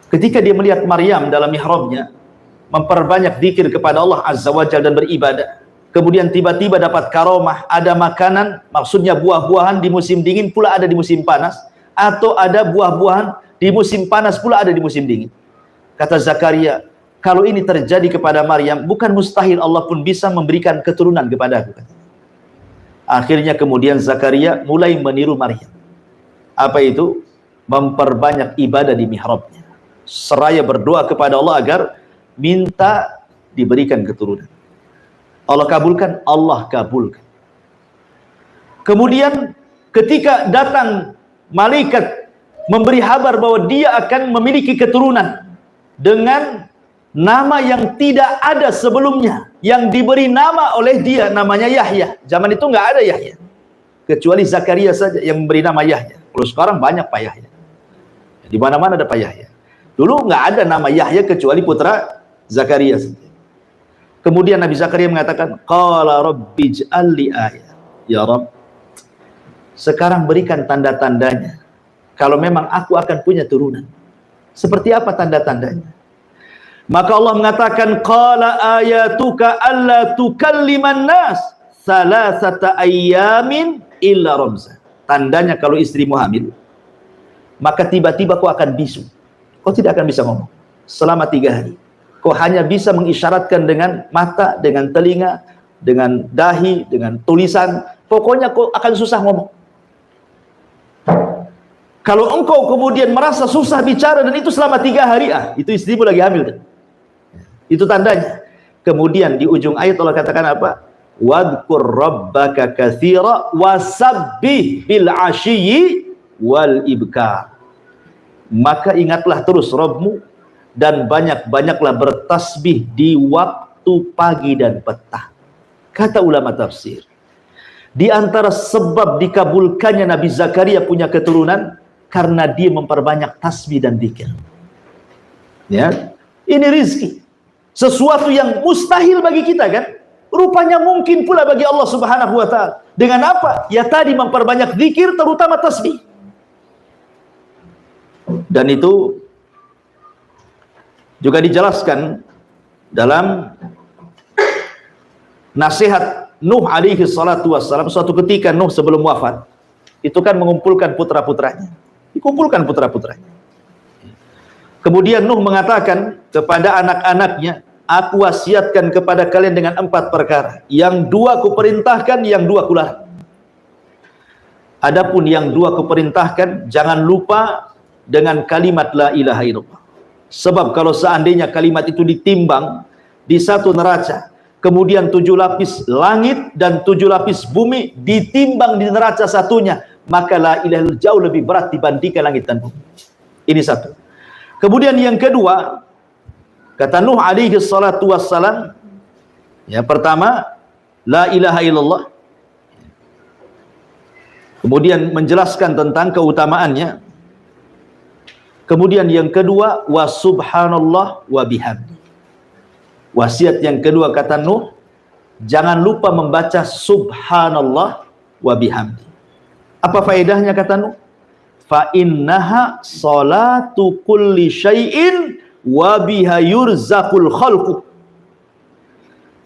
Ketika dia melihat Maryam dalam mihrabnya memperbanyak zikir kepada Allah Azza wa Jalla dan beribadah, kemudian tiba-tiba dapat karomah, ada makanan, maksudnya buah-buahan di musim dingin pula ada di musim panas, atau ada buah-buahan di musim panas pula ada di musim dingin. Kata Zakaria, kalau ini terjadi kepada Maryam, bukan mustahil Allah pun bisa memberikan keturunan kepada aku. Akhirnya kemudian Zakaria mulai meniru Maryam. Apa itu? Memperbanyak ibadah di mihrabnya, seraya berdoa kepada Allah agar minta diberikan keturunan. Allah kabulkan, Allah kabulkan. Kemudian ketika datang malaikat memberi kabar bahwa dia akan memiliki keturunan dengan nama yang tidak ada sebelumnya, yang diberi nama oleh dia, namanya Yahya. Zaman itu nggak ada Yahya, kecuali Zakaria saja yang memberi nama Yahya. Kalau sekarang banyak Pak Yahya, di mana-mana ada Pak Yahya. Dulu nggak ada nama Yahya kecuali putra Zakaria saja. Kemudian Nabi Zakaria mengatakan, qala rabbi ij'alli ayah. Ya Rabb, sekarang berikan tanda-tandanya kalau memang aku akan punya turunan. Seperti apa tanda-tandanya? Maka Allah mengatakan, qala ayatuka alla tukalliman nas salasata ayyamin illa ramza. Tandanya kalau istrimu hamil, maka tiba-tiba kau akan bisu. Kau tidak akan bisa ngomong selama 3 hari. Kau hanya bisa mengisyaratkan dengan mata, dengan telinga, dengan dahi, dengan tulisan. Pokoknya kau akan susah ngomong. Kalau engkau kemudian merasa susah bicara dan itu selama 3 hari, itu istrimu lagi hamil kan? Itu tandanya. Kemudian di ujung ayat Allah katakan apa? Wadhkur rabbaka katsira wasabbih bil ashiyyi wal ibkar. Maka ingatlah terus Rabbmu dan banyak-banyaklah bertasbih di waktu pagi dan petang. Kata ulama tafsir, di antara sebab dikabulkannya Nabi Zakaria punya keturunan karena dia memperbanyak tasbih dan zikir. Ya, ini rizki, sesuatu yang mustahil bagi kita kan? Rupanya mungkin pula bagi Allah Subhanahu wa taala. Dengan apa? Ya tadi memperbanyak zikir, terutama tasbih. Dan itu juga dijelaskan dalam nasihat Nuh alaihi salatu wassalam. Suatu ketika Nuh sebelum wafat, itu kan mengumpulkan putra-putranya. Dikumpulkan putra-putranya. Kemudian Nuh mengatakan kepada anak-anaknya, aku wasiatkan kepada kalian dengan 4 perkara. Yang 2 kuperintahkan, yang 2 kularang. Adapun yang 2 kuperintahkan, jangan lupa dengan kalimat la ilaha illallah. Sebab kalau seandainya kalimat itu ditimbang di satu neraca, kemudian 7 lapis langit dan 7 lapis bumi ditimbang di neraca satunya, maka la ilaha illallah jauh lebih berat dibandingkan langit dan bumi. Ini satu. Kemudian yang kedua, kata Nuh alaihi salatu wassalam, ya pertama la ilaha illallah. Kemudian menjelaskan tentang keutamaannya. Kemudian yang kedua, wa subhanallah wa bihamdi. Wasiat yang kedua kata Nuh, jangan lupa membaca subhanallah wa bihamdi. Apa faedahnya kata Nuh? Fa innaha salatu kulli syai'in wa biha yurzaqul khalqu.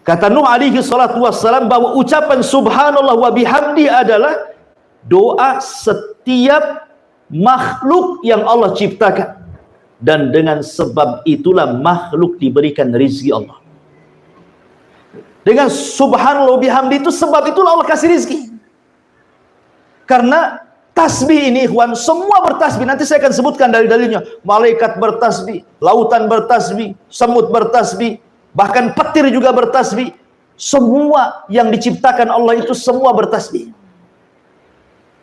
Kata Nuh alaihi salatu wassalam bahwa ucapan subhanallah wa bihamdi adalah doa setiap makhluk yang Allah ciptakan, dan dengan sebab itulah makhluk diberikan rizki Allah. Dengan subhanallah bihamdi itu, sebab itulah Allah kasih rizki. Karena Tasbih ini ikhwan, semua bertasbih. Nanti saya akan sebutkan dalil-dalilnya. Malaikat bertasbih, lautan bertasbih, semut bertasbih, bahkan petir juga bertasbih. Semua yang diciptakan Allah itu semua bertasbih.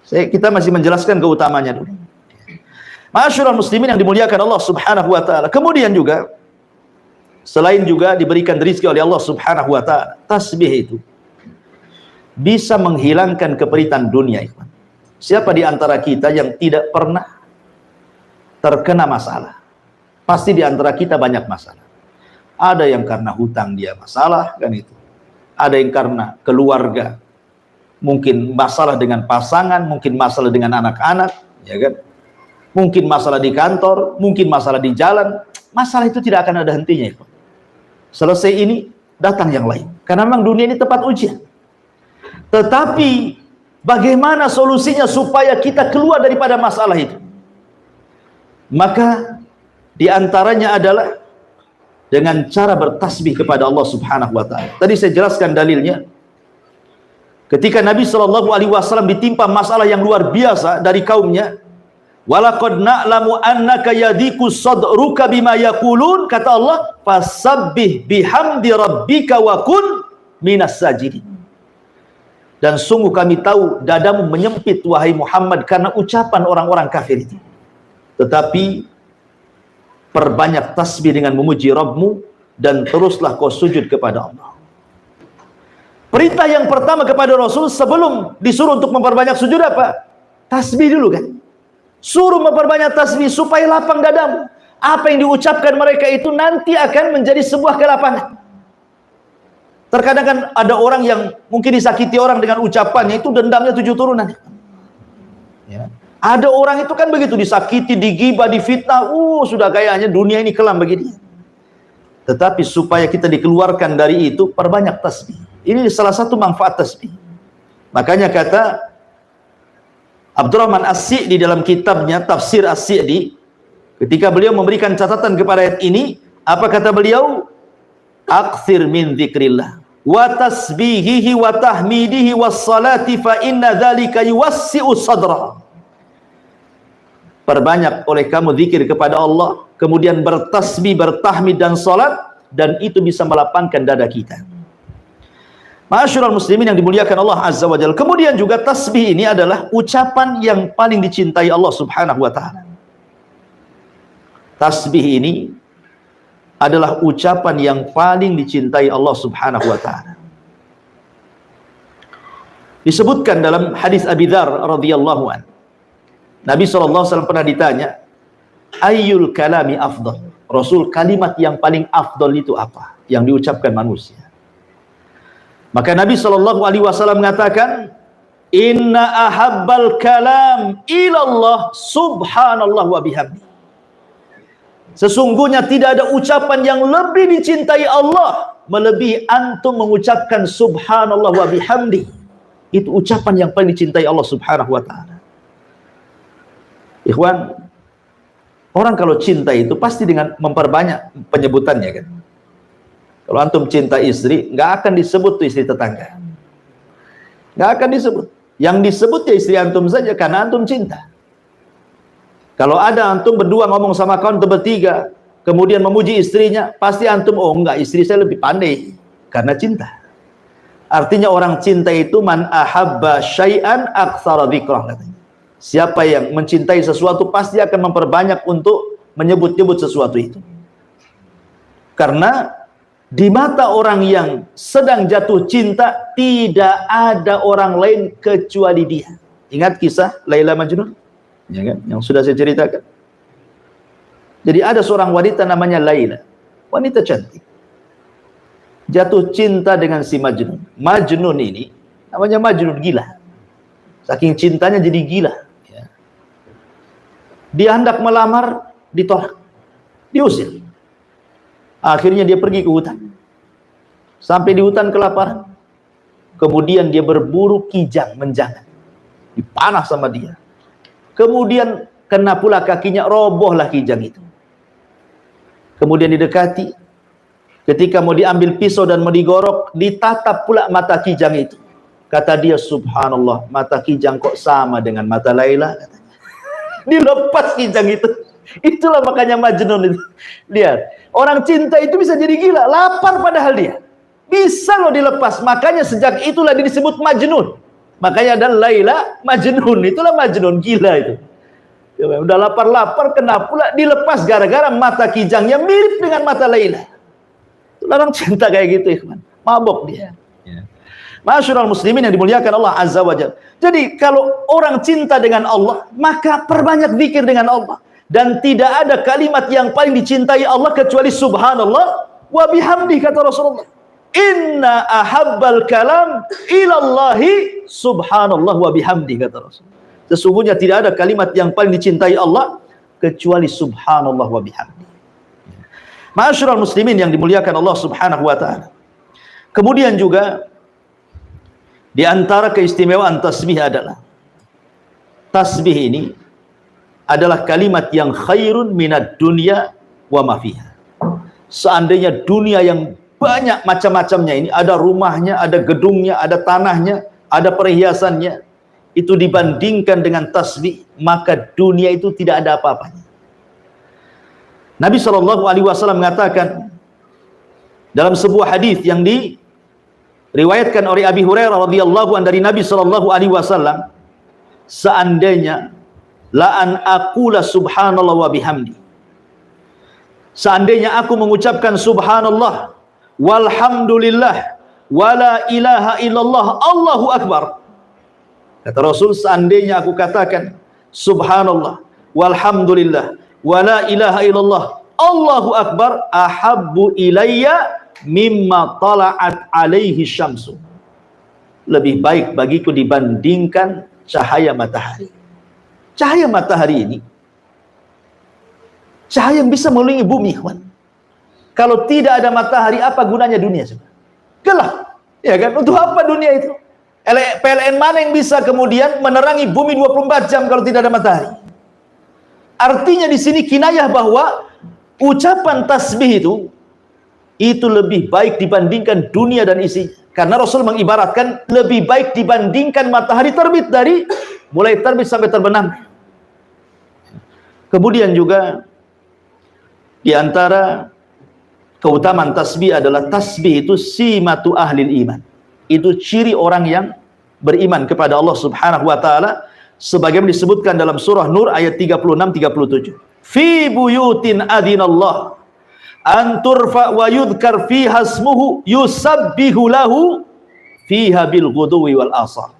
Kita masih menjelaskan keutamanya dulu. Ma'asyiral muslimin yang dimuliakan Allah Subhanahu wa taala. Kemudian juga selain juga diberikan rezeki oleh Allah Subhanahu wa taala, tasbih itu bisa menghilangkan keperitan dunia, ikhwan. Siapa di antara kita yang tidak pernah terkena masalah? Pasti di antara kita banyak masalah. Ada yang karena hutang dia masalah, kan itu. Ada yang karena keluarga, mungkin masalah dengan pasangan, mungkin masalah dengan anak-anak, ya kan? Mungkin masalah di kantor, mungkin masalah di jalan. Masalah itu tidak akan ada hentinya. Selesai ini, datang yang lain. Karena memang dunia ini tempat ujian. Tetapi bagaimana solusinya supaya kita keluar daripada masalah itu? Maka diantaranya adalah dengan cara bertasbih kepada Allah Subhanahu wa taala. Tadi saya jelaskan dalilnya. Ketika Nabi SAW ditimpa masalah yang luar biasa dari kaumnya, walaqad na'lamu annaka yadiku sadruka bima yaqulun, kata Allah, fasabbih bihamdi rabbika wa kun minas sajidin. Dan sungguh kami tahu dadamu menyempit wahai Muhammad karena ucapan orang-orang kafir itu. Tetapi perbanyak tasbih dengan memuji Rabbmu dan teruslah kau sujud kepada Allah. Perintah yang pertama kepada Rasul sebelum disuruh untuk memperbanyak sujud apa? Tasbih dulu kan. Suruh memperbanyak tasbih supaya lapang dadamu. Apa yang diucapkan mereka itu nanti akan menjadi sebuah kelapangan. Terkadang kan ada orang yang mungkin disakiti orang dengan ucapannya, itu dendamnya 7 turunan. Ya. Ada orang itu kan begitu, disakiti, digibah, difitnah, sudah kayaknya dunia ini kelam bagi dia. Tetapi supaya kita dikeluarkan dari itu, perbanyak tasbih. Ini salah satu manfaat tasbih. Makanya kata Abdurrahman As-Sa'di dalam kitabnya Tafsir As-Sa'di, ketika beliau memberikan catatan kepada ayat ini, apa kata beliau? Aktsir min dzikrillah wa tasbihihi wa tahmidihi was salati fa inna dzalika yuwassi'u sadra. Perbanyak oleh kamu zikir kepada Allah, kemudian bertasbih, bertahmid dan salat, dan itu bisa melapangkan dada kita. Ma'asyiral muslimin yang dimuliakan Allah Azza wa Jalla. Kemudian juga tasbih ini adalah ucapan yang paling dicintai Allah Subhanahu wa taala. Tasbih ini adalah ucapan yang paling dicintai Allah Subhanahu wa taala. Disebutkan dalam hadis Abi Dzar radhiyallahu an. Nabi SAW pernah ditanya, ayyul kalami afdal? Rasul, kalimat yang paling afdal itu apa? Yang diucapkan manusia. Maka Nabi SAW mengatakan, inna ahabbal kalam ilallah subhanallah wa bihamdi. Sesungguhnya tidak ada ucapan yang lebih dicintai Allah melebihi antum mengucapkan subhanallah wa bihamdi. Itu ucapan yang paling dicintai Allah Subhanahu wa taala. Ikhwan, orang kalau cinta itu pasti dengan memperbanyak penyebutannya kan. Kalau antum cinta istri, nggak akan disebut tuh istri tetangga. Nggak akan disebut. Yang disebut ya istri antum saja karena antum cinta. Kalau ada antum berdua ngomong sama kawan bertiga, kemudian memuji istrinya, pasti antum, oh enggak, istri saya lebih pandai karena cinta. Artinya orang cinta itu man ahabba syai'an aktsara dzikrah katanya. Siapa yang mencintai sesuatu pasti akan memperbanyak untuk menyebut-nyebut sesuatu itu. Karena di mata orang yang sedang jatuh cinta tidak ada orang lain kecuali dia. Ingat kisah Laila Majnun? Ya kan? Yang sudah saya ceritakan. Jadi ada seorang wanita namanya Laila, wanita cantik, jatuh cinta dengan si Majnun. Majnun ini namanya Majnun, gila. Saking cintanya jadi gila ya. Dia hendak melamar, ditolak, diusir. Akhirnya dia pergi ke hutan. Sampai di hutan kelaparan. Kemudian dia berburu kijang, menjangan, dipanah sama dia. Kemudian kena pula kakinya, robohlah kijang itu. Kemudian didekati, ketika mau diambil pisau dan mau digorok, ditatap pula mata kijang itu. Kata dia, subhanallah, mata Kijang kok sama dengan mata Laila, katanya. Dilepas Kijang itu. Itulah makanya Majnun itu. Lihat, orang cinta itu bisa jadi gila, lapar padahal dia. Bisa loh dilepas. Makanya sejak itulah dia disebut Majnun. Makanya ada Laila Majnun. Itulah Majnun, gila itu. Udah lapar-lapar, kena pula dilepas gara-gara mata Kijangnya mirip dengan mata Laila. Itulah orang cinta kayak gitu, ikhwan. Mabok dia. Ma'asyiral muslimin yang dimuliakan Allah Azza wa Jalla. Jadi kalau orang cinta dengan Allah, maka perbanyak zikir dengan Allah. Dan tidak ada kalimat yang paling dicintai Allah kecuali subhanallah wa bihamdi, kata Rasulullah. Inna ahabbal kalam ilallahi subhanallah wa bihamdi, kata Rasulullah. Sesungguhnya tidak ada kalimat yang paling dicintai Allah kecuali subhanallah wa bihamdi. Ma'asyiral muslimin yang dimuliakan Allah Subhanahu wa taala. Kemudian juga di antara keistimewaan tasbih adalah tasbih ini adalah kalimat yang khairun minad dunya wa ma fiha. Seandainya dunia yang banyak macam-macamnya ini, ada rumahnya, ada gedungnya, ada tanahnya, ada perhiasannya, itu dibandingkan dengan tasbih, maka dunia itu tidak ada apa-apanya. Nabi SAW mengatakan dalam sebuah hadis yang diriwayatkan oleh Abi Hurairah radhiyallahu anhu dari Nabi SAW, seandainya la an aqula subhanallah wa bihamdi, seandainya aku mengucapkan subhanallah walhamdulillah wala ilaha illallah Allahu akbar, kata Rasul, seandainya aku katakan subhanallah walhamdulillah wala ilaha illallah Allahu akbar, ahabbu ilayya mimma tala'at alaihi syamsu, lebih baik bagiku dibandingkan cahaya matahari. Cahaya matahari ini cahaya yang bisa melalui bumi, kawan. Kalau tidak ada matahari, apa gunanya dunia? Gelap, ya kan? Untuk apa dunia itu? PLN mana yang bisa kemudian menerangi bumi 24 jam kalau tidak ada matahari? Artinya di sini kinayah bahwa ucapan tasbih itu lebih baik dibandingkan dunia dan isinya. Karena Rasul mengibaratkan lebih baik dibandingkan matahari terbit dari mulai terbit sampai terbenam. Kemudian juga di antara keutamaan tasbih adalah tasbih itu simatu ahlil iman. Itu ciri orang yang beriman kepada Allah Subhanahu wa taala, sebagaimana disebutkan dalam surah Nur ayat 36-37. Fi buyutin adinallah an turfa wa yudhkar fiha ismuhu yusabbihu lahu fiha bil ghudwi wal asar.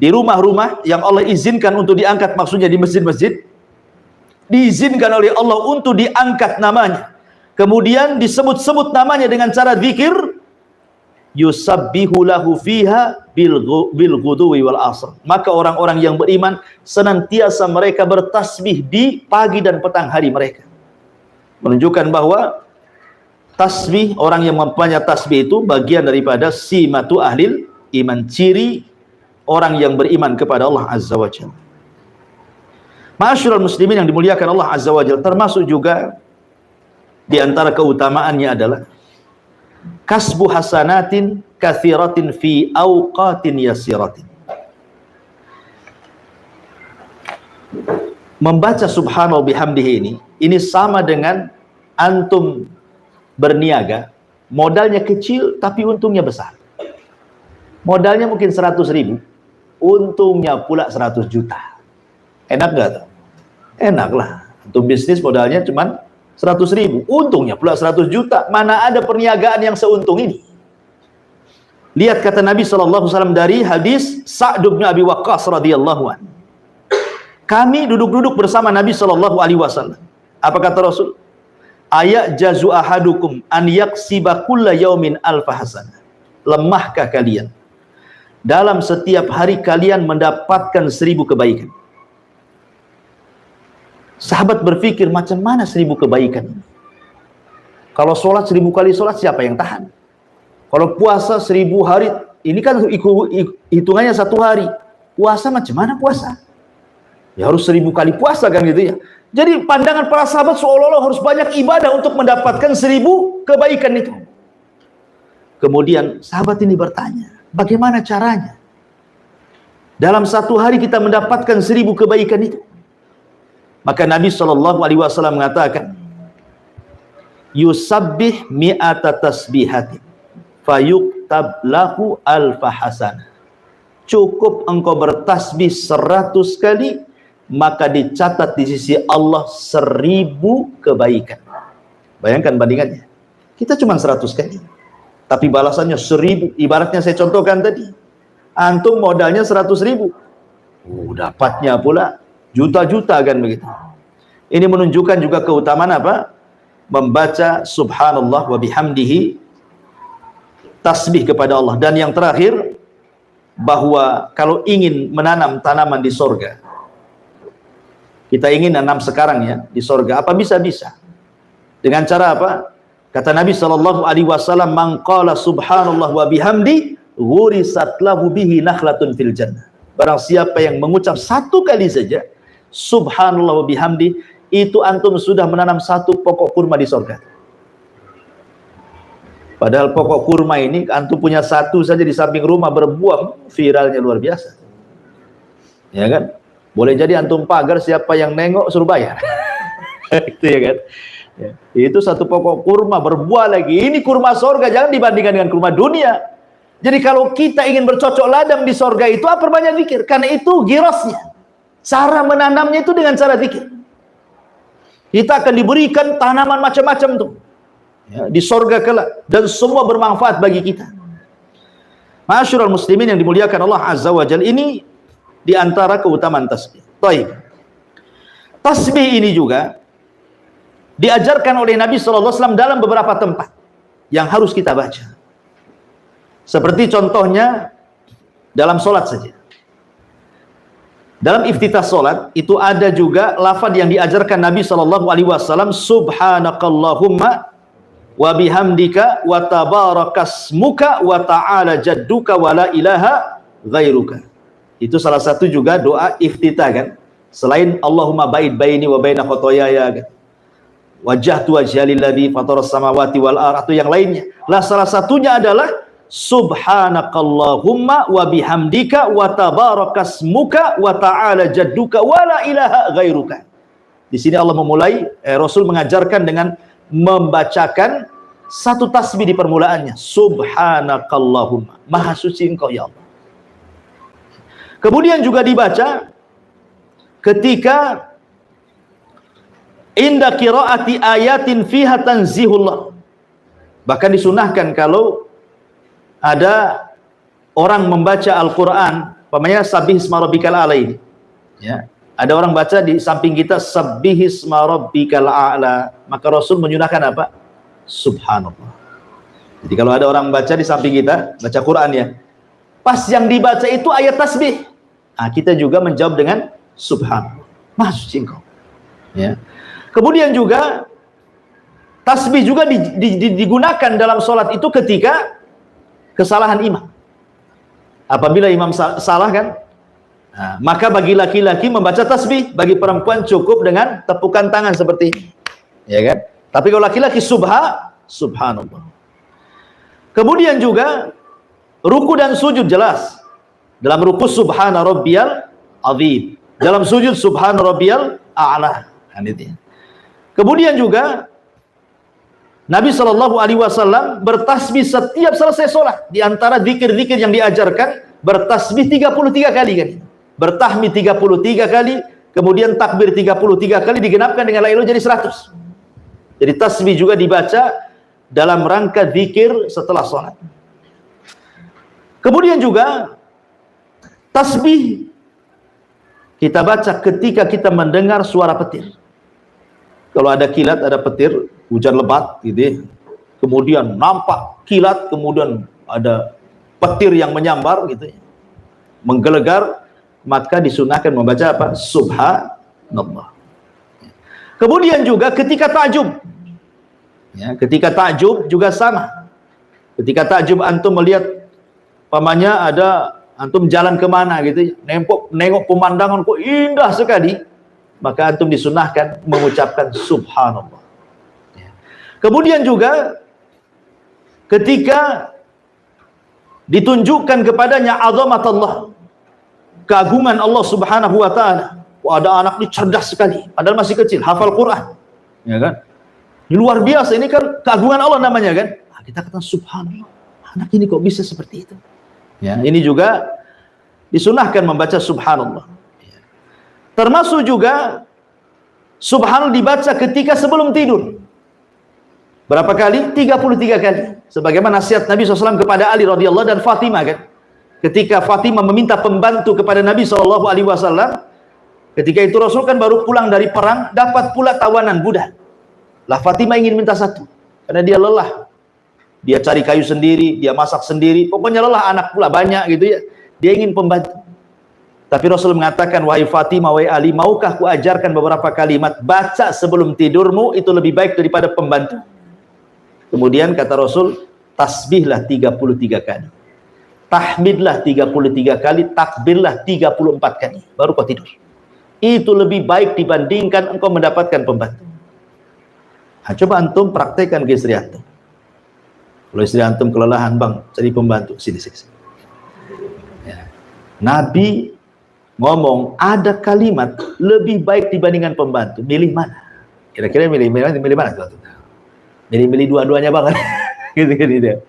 Di rumah-rumah yang Allah izinkan untuk diangkat, maksudnya di masjid-masjid, diizinkan oleh Allah untuk diangkat namanya, kemudian disebut-sebut namanya dengan cara zikir, yusabbihu lahu fiha bil ghudwi wal asr. Maka orang-orang yang beriman senantiasa mereka bertasbih di pagi dan petang hari mereka. Menunjukkan bahwa tasbih, orang yang mempunyai tasbih itu bagian daripada simatu ahlil iman, ciri orang yang beriman kepada Allah Azza wa Jalla. Ma'asyiral muslimin yang dimuliakan Allah Azza wa Jalla, termasuk juga di antara keutamaannya adalah kasbu hasanatin katsiratin fi awqatin yasiratin. Membaca subhanallah bihamdihi ini sama dengan antum berniaga, modalnya kecil tapi untungnya besar. Modalnya mungkin 100.000, untungnya pula 100 juta. Enak gak tuh? Enak lah. Untuk bisnis modalnya cuman 100.000, untungnya pula 100 juta. Mana ada perniagaan yang seuntung ini? Lihat kata Nabi SAW dari hadis Sa'd bin Abi Waqqas radhiyallahu anhu. Kami duduk-duduk bersama Nabi SAW. Apa kata Rasul? Ayat jazu ahadukum an yaksiba kulla yaumin alfa hasanah. Lemahkah kalian dalam setiap hari kalian mendapatkan 1000 kebaikan? Sahabat berpikir, macam mana 1000 kebaikan? Kalau sholat 1000 kali sholat, siapa yang tahan? Kalau puasa 1000 hari, ini kan hitungannya 1 hari. Puasa macam mana puasa? Ya harus 1000 kali puasa kan gitu ya. Jadi pandangan para sahabat seolah-olah harus banyak ibadah untuk mendapatkan 1000 kebaikan itu. Kemudian sahabat ini bertanya, Bagaimana caranya? Dalam satu hari kita mendapatkan 1000 kebaikan itu. Maka Nabi SAW mengatakan, yusabbih mi'ata tasbihatin fayuktab lahu alfa hasanah. Cukup engkau bertasbih 100 kali, maka dicatat di sisi Allah 1000 kebaikan. Bayangkan bandingannya. Kita cuma 100 kali, tapi balasannya 1000. Ibaratnya saya contohkan tadi, antum modalnya 100.000, dapatnya pula juta-juta kan begitu. Ini menunjukkan juga keutamaan apa? Membaca subhanallah wa bihamdihi, tasbih kepada Allah. Dan yang terakhir, bahwa kalau ingin menanam tanaman di sorga, kita ingin nanam sekarang ya di sorga, apa bisa-bisa? Dengan cara apa? Kata Nabi SAW, man qala subhanallah wa bihamdi ghurisat lahu bihi nakhlatun fil jannah. Barang siapa yang mengucap 1 kali saja subhanallah wa bihamdi, itu antum sudah menanam 1 pokok kurma di surga. Padahal pokok kurma ini antum punya 1 saja di samping rumah berbuah, viralnya luar biasa. Ya kan? Boleh jadi antum pagar, siapa yang nengok suruh bayar. Itu ya kan? Ya. Itu 1 pokok kurma berbuah lagi. Ini kurma surga, jangan dibandingkan dengan kurma dunia. Jadi kalau kita ingin bercocok ladang di sorga itu, perbanyak zikir. Karena itu girasnya. Cara menanamnya itu dengan cara zikir. Kita akan diberikan tanaman macam-macam tuh ya, di sorga kelak. Dan semua bermanfaat bagi kita. Ma'asyiral muslimin yang dimuliakan Allah Azza wa Jalla, ini diantara keutamaan tasbih. Baik. Tasbih ini juga diajarkan oleh Nabi SAW dalam beberapa tempat yang harus kita baca. Seperti contohnya dalam solat saja. Dalam iftitah solat itu ada juga lafaz yang diajarkan Nabi SAW, subhanakallahumma wa bihamdika wa tabarakasmuka wa ta'ala jadduka wa la ilaha ghairuka. Itu salah satu juga doa iftitah kan. Selain Allahumma ba'id baini wa baina khotoyaya kan. Wajjahtu wajhalil ladzi fataras samawati wal ardh, atau yang lainnya. Lah salah satunya adalah subhanakallahumma wa bihamdika wa tabarakasmuka wa ta'ala jadduka wa la ilaha ghairuka. Di sini Allah memulai, Rasul mengajarkan dengan membacakan 1 tasbih di permulaannya, subhanakallahumma, maha suci engkau ya Allah. Kemudian juga dibaca ketika inda qiraati ayatin fiha tanzihullah. Bahkan disunahkan kalau ada orang membaca Al-Quran, namanya Sabbihisma Rabbikal A'la ini. Ya, ada orang baca di samping kita Sabbihisma Rabbikal A'la, maka Rasul menyunahkan apa? Subhanallah. Jadi kalau ada orang baca di samping kita, baca Quran ya, pas yang dibaca itu ayat tasbih, nah, kita juga menjawab dengan Subhanallah, maha suci engkau. Ya. Kemudian juga tasbih juga digunakan dalam sholat itu ketika kesalahan imam. Apabila imam salah kan, nah, maka bagi laki-laki membaca tasbih, bagi perempuan cukup dengan tepukan tangan seperti ini, ya kan? Tapi kalau laki-laki subhanallah. Kemudian juga ruku dan sujud jelas. Dalam ruku subhana rabbiyal azim, dalam sujud subhana rabbiyal a'la. Kemudian juga Nabi SAW bertasbih setiap selesai sholat. Di antara zikir-zikir yang diajarkan, bertasbih 33 kali kan? Bertahmid 33 kali, kemudian takbir 33 kali, digenapkan dengan la ilaha jadi 100. Jadi tasbih juga dibaca dalam rangka zikir setelah sholat. Kemudian juga tasbih kita baca ketika kita mendengar suara petir. Kalau ada kilat, ada petir, hujan lebat gitu ya. Kemudian nampak kilat, kemudian ada petir yang menyambar gitu ya, menggelegar, maka disunahkan membaca apa? Subhanallah. Kemudian juga ketika takjub, ya, ketika takjub juga sama. Ketika takjub antum melihat, pamannya ada antum jalan kemana gitu, nengok pemandangan kok indah sekali, maka antum disunahkan mengucapkan Subhanallah. Kemudian juga ketika ditunjukkan kepadanya azamat Allah, keagungan Allah Subhanahu wa taala. Wah, ada anak ini cerdas sekali, padahal masih kecil, hafal Quran. Ya kan? Ini luar biasa, ini kan keagungan Allah namanya kan? Nah, kita katakan subhanallah, anak ini kok bisa seperti itu? Ya, ini juga disunahkan membaca subhanallah. Ya. Termasuk juga subhanallah dibaca ketika sebelum tidur. Berapa kali? 33 kali. Sebagaimana nasihat Nabi SAW kepada Ali radhiyallahu dan Fatimah kan. Ketika Fatimah meminta pembantu kepada Nabi SAW, ketika itu Rasul kan baru pulang dari perang, dapat pula tawanan budak. Lah Fatimah ingin minta satu, karena dia lelah. Dia cari kayu sendiri, dia masak sendiri, pokoknya lelah, anak pula banyak gitu ya. Dia ingin pembantu. Tapi Rasul mengatakan, wahai Fatimah, wahai Ali, maukah ku ajarkan beberapa kalimat, baca sebelum tidurmu, itu lebih baik daripada pembantu. Kemudian kata Rasul, tasbihlah 33 kali, tahmidlah 33 kali, takbirlah 34 kali, baru kau tidur. Itu lebih baik dibandingkan engkau mendapatkan pembantu. Nah, coba antum praktekkan ke istri antum. Kalau istri antum kelelahan, bang, cari pembantu, sini. Ya. Nabi ngomong, ada kalimat lebih baik dibandingkan pembantu, milih mana? Kira-kira milih mana tuh? Milih dua-duanya banget. Gitu dia.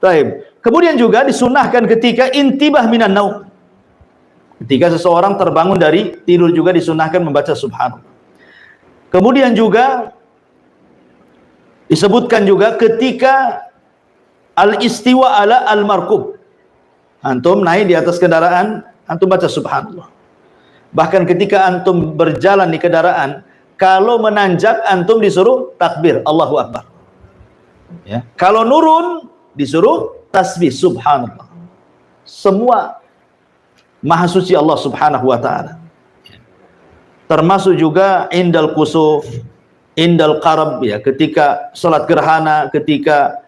Taib. Kemudian juga disunahkan ketika intibah minan naum. Ketika seseorang terbangun dari tidur juga disunahkan membaca subhanallah. Kemudian juga disebutkan juga ketika al-istiwa ala al-markub. Antum naik di atas kendaraan, antum baca subhanallah. Bahkan ketika antum berjalan di kendaraan, kalau menanjak antum disuruh takbir, Allahu Akbar. Ya. Kalau nurun disuruh tasbih subhanallah. Semua maha suci Allah Subhanahu wa taala. Termasuk juga indal kusuf, indal qarab ya, ketika salat gerhana, ketika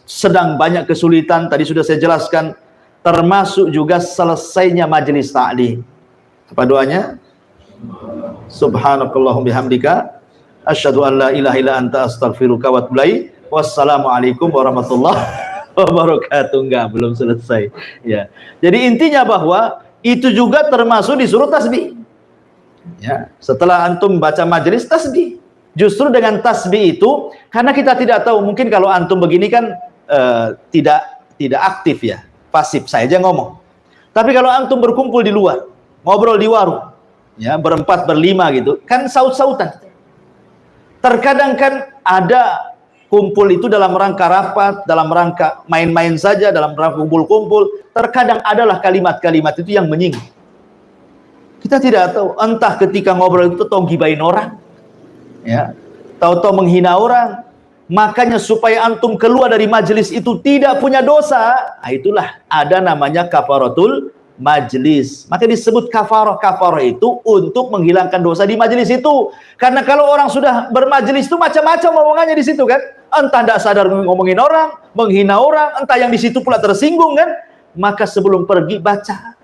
sedang banyak kesulitan, tadi sudah saya jelaskan. Termasuk juga selesainya majelis ta'lim. Apa doanya? Subhanakallahumma bihamdika asyhadu an la ilaha illa anta astaghfiruka wa atubu ilaik. Wassalamualaikum warahmatullahi wabarakatuh. Enggak, belum selesai. Ya. Jadi intinya bahwa itu juga termasuk disuruh tasbih. Ya, setelah antum baca majelis tasbih. Justru dengan tasbih itu, karena kita tidak tahu, mungkin kalau antum begini kan tidak aktif ya, pasif, saya aja ngomong. Tapi kalau antum berkumpul di luar, ngobrol di warung, ya, berempat, berlima gitu, kan saut-sautan. Terkadang kan ada kumpul itu dalam rangka rapat, dalam rangka main-main saja, dalam rangka kumpul-kumpul. Terkadang adalah kalimat-kalimat itu yang menyinggung. Kita tidak tahu, entah ketika ngobrol itu tahu gibain orang, ya, tahu-tahu menghina orang. Makanya supaya antum keluar dari majelis itu tidak punya dosa, nah itulah ada namanya kafaratul majlis. Maka disebut kafarah itu untuk menghilangkan dosa di majelis itu. Karena kalau orang sudah bermajelis itu macam-macam omongannya di situ kan. Entah tidak sadar ngomongin orang, menghina orang, entah yang di situ pula tersinggung kan. Maka sebelum pergi baca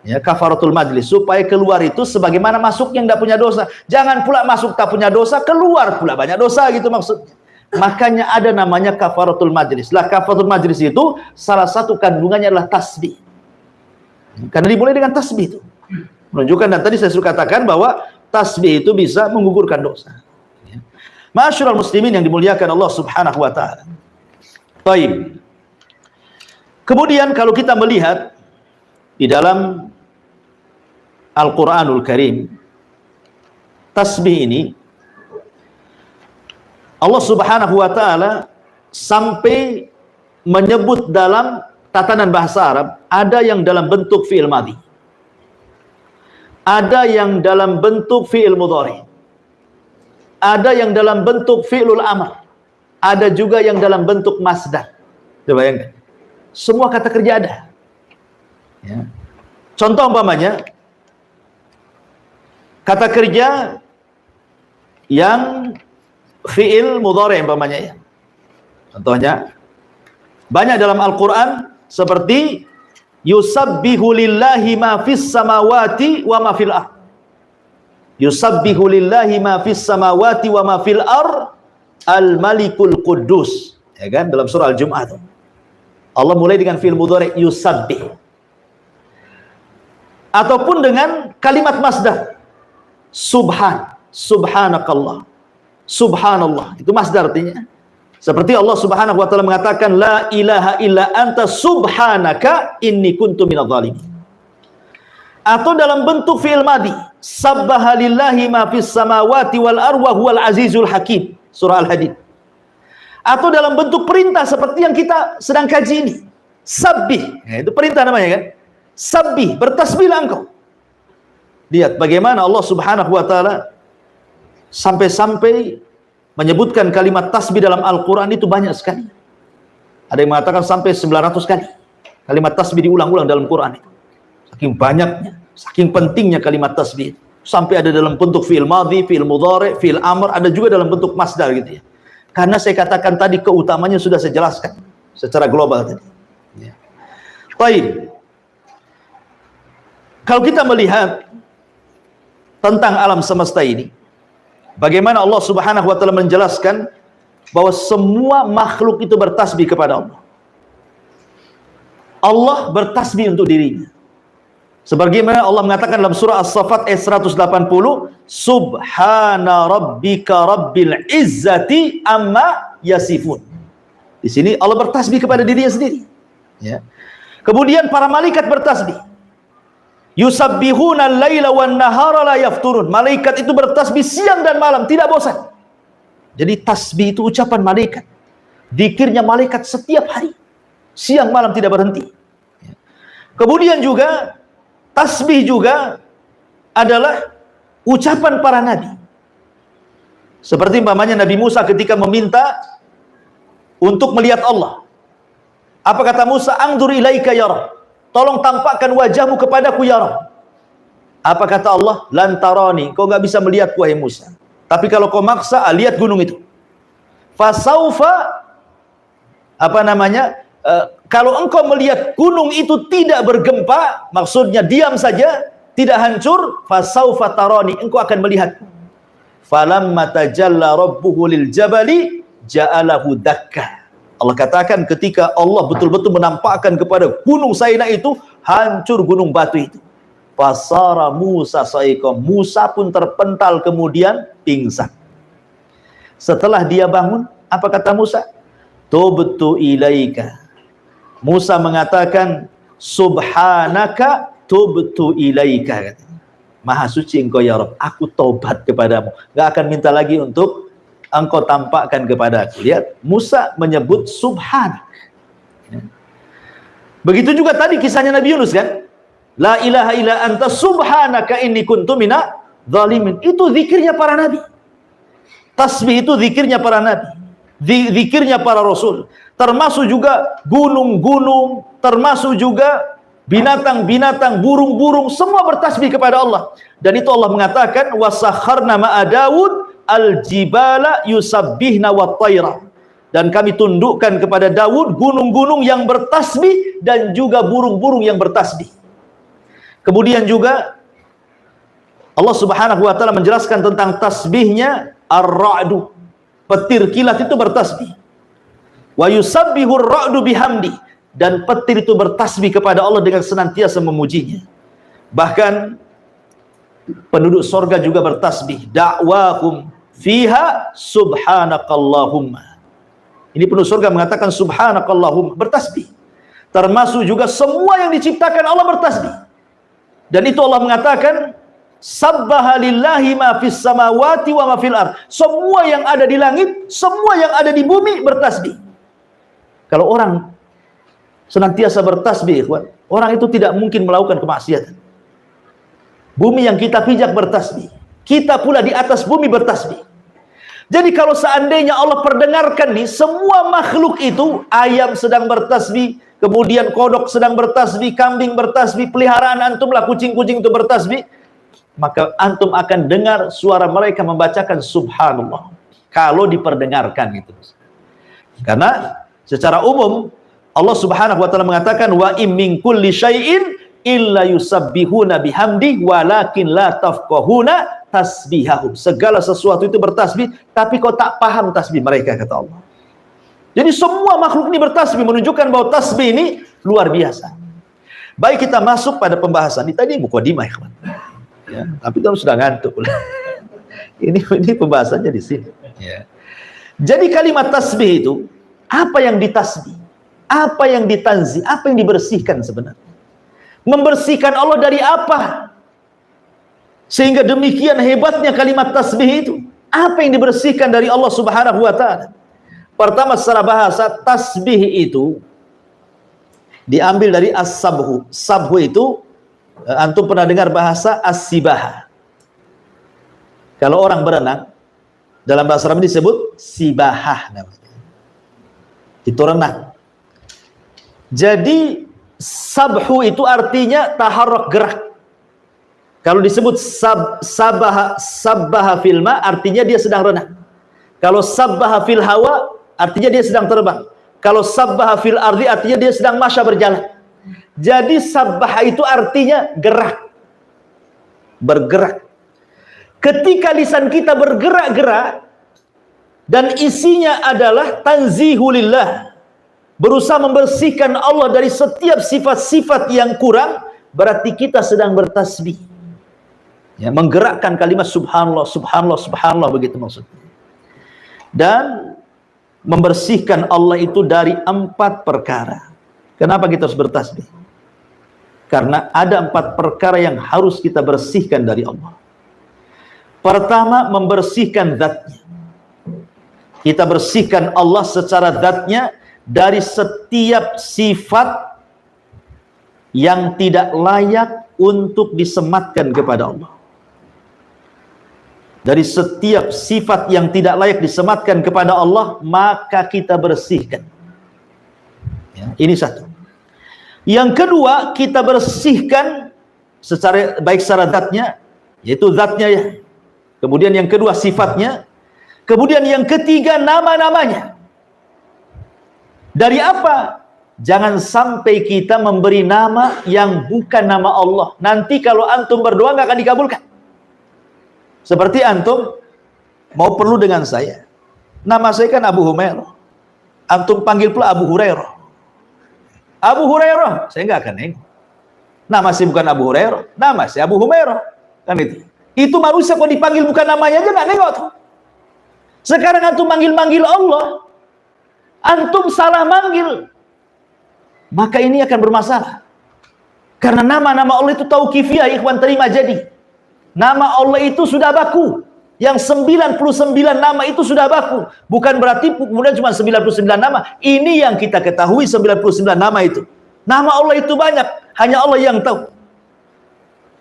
ya kafaratul majlis supaya keluar itu sebagaimana masuk yang tidak punya dosa. Jangan pula masuk tak punya dosa, keluar pula banyak dosa gitu maksudnya. Makanya ada namanya kafaratul majlis. Lah kafaratul majlis itu salah satu kandungannya adalah tasbih. Karena dimulai dengan tasbih itu menunjukkan, dan tadi saya sudah katakan bahwa tasbih itu bisa menggugurkan dosa. Ma'asyiral muslimin yang dimuliakan Allah Subhanahu wa taala. Baik. Kemudian kalau kita melihat di dalam Al-Qur'anul Karim, tasbih ini Allah Subhanahu wa taala sampai menyebut dalam tatanan bahasa Arab, ada yang dalam bentuk fi'il madhi, ada yang dalam bentuk fi'il mudhari, ada yang dalam bentuk fi'lul amr, ada juga yang dalam bentuk masdar. Coba bayangkan, semua kata kerja ada. Ya. Contoh umpamanya, kata kerja yang fi'il mudhari umpamanya ya. Contohnya banyak dalam Al-Qur'an seperti yusabbihu lillahi ma fis samawati wa ma fil ard. Yusabbihu lillahi ma fis samawati wa ma fil ard al-malikul quddus. Ya kan, dalam surah Al-Jumu'ah. Allah mulai dengan fi'il mudhari' yusabbih. Ataupun dengan kalimat masdar. Subhanakallah. Subhanallah. Itu masdar artinya. Seperti Allah Subhanahu wa taala mengatakan la ilaha illa anta subhanaka inni kuntu minadh dhalimin. Atau dalam bentuk fi'il madhi, sabbaha lillahi ma fis samawati wal ardi wa huwal azizul hakim. Surah Al-Hadid. Atau dalam bentuk perintah seperti yang kita sedang kaji ini. Sabbih. Nah, itu perintah namanya kan? Sabbih, bertasbihlah engkau. Lihat bagaimana Allah Subhanahu wa taala sampai-sampai menyebutkan kalimat tasbih dalam Al-Qur'an itu banyak sekali. Ada yang mengatakan sampai 900 kali. Kalimat tasbih diulang-ulang dalam Quran itu. Saking banyaknya, saking pentingnya kalimat tasbih. Sampai ada dalam bentuk fi'il madhi, fi'il mudhari', fi'il amr, ada juga dalam bentuk masdar gitu ya. Karena saya katakan tadi keutamanya sudah saya jelaskan secara global tadi. Ya. Baik. Kalau kita melihat tentang alam semesta ini, bagaimana Allah Subhanahu wa taala menjelaskan bahwa semua makhluk itu bertasbih kepada Allah. Allah bertasbih untuk dirinya. Sebagaimana Allah mengatakan dalam surah As-Saffat ayat 180, Subhana rabbika rabbil izzati amma yasifun. Di sini Allah bertasbih kepada dirinya sendiri. Ya. Kemudian para malaikat bertasbih. Yusabbihuna al-laila wan nahara la yafturun. Malaikat itu bertasbih siang dan malam, tidak bosan. Jadi tasbih itu ucapan malaikat. Zikirnya malaikat setiap hari. Siang malam tidak berhenti. Kemudian juga tasbih juga adalah ucapan para nabi. Seperti umpamanya Nabi Musa ketika meminta untuk melihat Allah. Apa kata Musa? Angdur ilaika ya Rabb. Tolong tampakkan wajahmu kepadaku ya Rabb. Apa kata Allah? Lantarani, kau nggak bisa melihatku wahai Musa. Tapi kalau kau maksa, lihat gunung itu. Fasaufa, kalau engkau melihat gunung itu tidak bergempa, maksudnya diam saja, tidak hancur, fasaufa tarani, engkau akan melihatku. Falamma tajalla rabbuhu lil jabali ja'alahu dakka. Allah katakan ketika Allah betul-betul menampakkan kepada gunung Saina itu, hancur gunung batu itu. Fasara Musa sa'iqam. Musa pun terpental kemudian pingsan. Setelah dia bangun, apa kata Musa? Tubtu ilaika. Musa mengatakan, Subhanaka tubtu ilaika. Maha suci engkau ya Rabb, aku taubat kepadamu. Gak akan minta lagi untuk engkau tampakkan kepada aku. Lihat, Musa menyebut Subhanak. Begitu juga tadi kisahnya Nabi Yunus kan? La ilaha illa anta subhanaka inni kuntu minadz zalimin. Itu zikirnya para nabi. Tasbih itu zikirnya para nabi. Zikirnya para rasul. Termasuk juga gunung-gunung, termasuk juga binatang-binatang, burung-burung, semua bertasbih kepada Allah. Dan itu Allah mengatakan wasakharna ma'a Daud al-jibala yusabbihna wat-tayra. Dan kami tundukkan kepada Daud gunung-gunung yang bertasbih dan juga burung-burung yang bertasbih. Kemudian juga Allah Subhanahu wa taala menjelaskan tentang tasbihnya ar-ra'du. Petir kilat itu bertasbih. Wa yusabbihur ra'du bihamdi, dan petir itu bertasbih kepada Allah dengan senantiasa memujinya. Bahkan penduduk sorga juga bertasbih. Da'wahum fiha subhanakallahumma. Ini penduduk surga mengatakan subhanakallahumma, bertasbih. Termasuk juga semua yang diciptakan Allah bertasbih. Dan itu Allah mengatakan sabbaha lillahi ma fis samawati wa ma fil ard. Semua yang ada di langit, semua yang ada di bumi bertasbih. Kalau orang senantiasa bertasbih, orang itu tidak mungkin melakukan kemaksiatan. Bumi yang kita pijak bertasbih. Kita pula di atas bumi bertasbih. Jadi kalau seandainya Allah perdengarkan nih, semua makhluk itu, ayam sedang bertasbih, kemudian kodok sedang bertasbih, kambing bertasbih, peliharaan antum lah, kucing-kucing itu bertasbih, maka antum akan dengar suara mereka membacakan subhanallah. Kalau diperdengarkan gitu. Karena secara umum Allah Subhanahu wa taala mengatakan wa im min kulli syai'in illa yusabbihuna bihamdi walakin la tafqahuna tasbihahum. Segala sesuatu itu bertasbih, tapi kau tak paham tasbih mereka, kata Allah. Jadi semua makhluk ini bertasbih, menunjukkan bahwa tasbih ini luar biasa. Baik, kita masuk pada pembahasan. Ini tadi mukadimah, ikhwan. Ya, tapi kamu sudah ngantuk. ini pembahasannya di sini. Ya. Jadi kalimat tasbih itu, apa yang ditasbih? Apa yang ditanzi? Apa yang dibersihkan sebenarnya? Membersihkan Allah dari apa? Sehingga demikian hebatnya kalimat tasbih itu. Apa yang dibersihkan dari Allah Subhanahu wa ta'ala? Pertama, secara bahasa, tasbih itu diambil dari as-sabhu. Sabhu itu, antum pernah dengar bahasa as-sibaha. Kalau orang berenang, dalam bahasa Arab disebut sibahah namanya. Itu renang. Jadi sabhu itu artinya taharruk, gerak. Kalau disebut sabbaha fil ma, artinya dia sedang renang. Kalau sabbaha fil hawa, artinya dia sedang terbang. Kalau sabbaha fil ardi, artinya dia sedang masya, berjalan. Jadi sabbaha itu artinya gerak, bergerak. Ketika lisan kita bergerak-gerak dan isinya adalah tanzihulillah, berusaha membersihkan Allah dari setiap sifat-sifat yang kurang, berarti kita sedang bertasbih. Ya, menggerakkan kalimat subhanallah, subhanallah, subhanallah, begitu maksudnya. Dan membersihkan Allah itu dari 4 perkara. Kenapa kita harus bertasbih? Karena ada 4 perkara yang harus kita bersihkan dari Allah. Pertama, membersihkan zatnya. Kita bersihkan Allah secara zatnya dari setiap sifat yang tidak layak untuk disematkan kepada Allah. Dari setiap sifat yang tidak layak disematkan kepada Allah, maka kita bersihkan. Ya, ini satu. Yang kedua, kita bersihkan secara baik secara zatnya, yaitu zatnya ya. Kemudian yang kedua sifatnya. Kemudian yang ketiga nama-namanya. Dari apa? Jangan sampai kita memberi nama yang bukan nama Allah. Nanti kalau antum berdoa nggak akan dikabulkan. Seperti antum mau perlu dengan saya. Nama saya kan Abu Humairah. Antum panggil pula Abu Hurairah. Abu Hurairah, saya nggak akan nengok. Nama saya bukan Abu Hurairah, nama saya Abu Humairah. Kan itu. Itu manusia kalau dipanggil bukan namanya aja nggak nengok tuh. Sekarang antum manggil-manggil Allah, antum salah manggil, maka ini akan bermasalah. Karena nama-nama Allah itu tauqifiyah, ikhwan, terima jadi. Nama Allah itu sudah baku. Yang 99 nama itu sudah baku. Bukan berarti kemudian cuma 99 nama. Ini yang kita ketahui, 99 nama itu. Nama Allah itu banyak, hanya Allah yang tahu.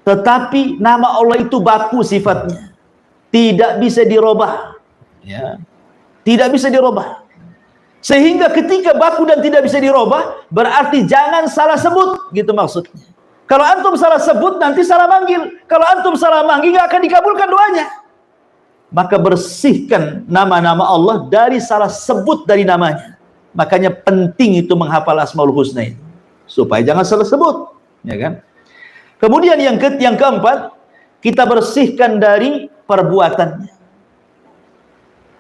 Tetapi nama Allah itu baku sifatnya. Tidak bisa dirubah. Ya. Tidak bisa dirubah. Sehingga ketika baku dan tidak bisa dirubah, berarti jangan salah sebut, gitu maksudnya. Kalau antum salah sebut, nanti salah manggil. Kalau antum salah manggil, nggak akan dikabulkan doanya. Maka bersihkan nama-nama Allah dari salah sebut dari namanya. Makanya penting itu menghafal Asmaul Husna itu, supaya jangan salah sebut, ya kan? Kemudian yang keempat, kita bersihkan dari perbuatannya.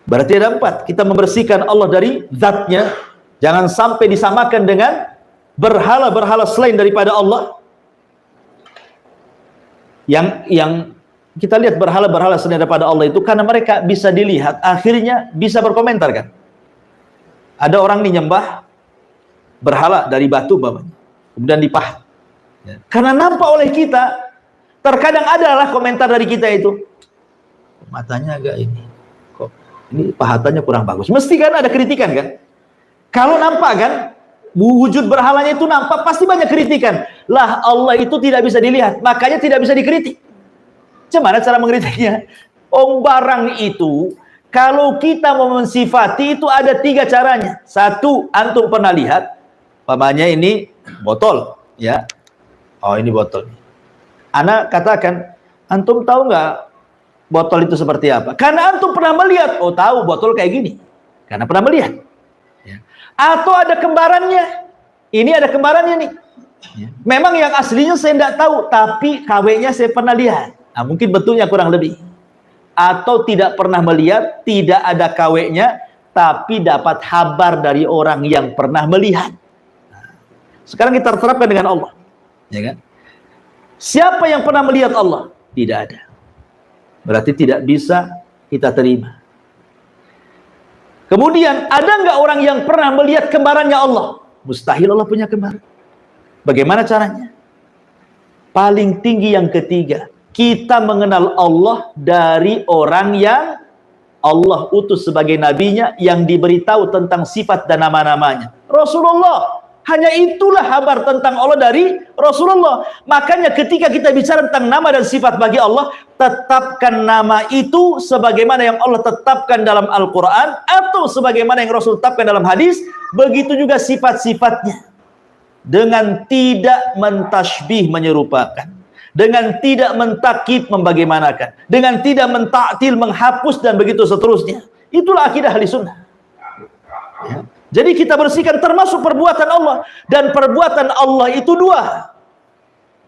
Berarti ada 4. Kita membersihkan Allah dari zatnya. Jangan sampai disamakan dengan berhala-berhala selain daripada Allah. Yang kita lihat berhala-berhala selain daripada Allah itu karena mereka bisa dilihat, akhirnya bisa berkomentar kan. Ada orang nih nyembah berhala dari batu bapaknya, kemudian dipahat. Ya. Karena nampak oleh kita, terkadang adalah komentar dari kita itu, matanya agak ini, kok ini pahatannya kurang bagus. Mesti kan ada kritikan kan. Kalau nampak kan, wujud berhalanya itu nampak, pasti banyak kritikan. Lah Allah itu tidak bisa dilihat, makanya tidak bisa dikritik. Gimana cara mengkritiknya? Barang itu, kalau kita mau mensifati itu ada 3 caranya. 1, antum pernah lihat, umpamanya ini botol, ya. Oh ini botol. Ana katakan, antum tahu nggak botol itu seperti apa? Karena antum pernah melihat. Oh tahu botol kayak gini, karena pernah melihat. Ya. Atau ada kembarannya. Ini ada kembarannya nih. Ya. Memang yang aslinya saya tidak tahu, tapi KW-nya saya pernah lihat. Nah, mungkin betulnya kurang lebih. Atau tidak pernah melihat, tidak ada KW-nya, tapi dapat kabar dari orang yang pernah melihat. Sekarang kita terapkan dengan Allah, ya kan? Siapa yang pernah melihat Allah? Tidak ada. Berarti tidak bisa kita terima. Kemudian, ada nggak orang yang pernah melihat kembarannya Allah? Mustahil Allah punya kembar. Bagaimana caranya? Paling tinggi yang ketiga, kita mengenal Allah dari orang yang Allah utus sebagai nabinya, yang diberitahu tentang sifat dan nama-namanya. Rasulullah. Hanya itulah kabar tentang Allah dari Rasulullah. Makanya ketika kita bicara tentang nama dan sifat bagi Allah, tetapkan nama itu sebagaimana yang Allah tetapkan dalam Al-Quran, atau sebagaimana yang Rasul tetapkan dalam hadis. Begitu juga sifat-sifatnya, dengan tidak mentashbih menyerupakan, dengan tidak mentakib membagaimanakan, dengan tidak mentaktil menghapus, dan begitu seterusnya. Itulah akidah ahli sunnah, ya. Jadi kita bersihkan termasuk perbuatan Allah. Dan perbuatan Allah itu dua.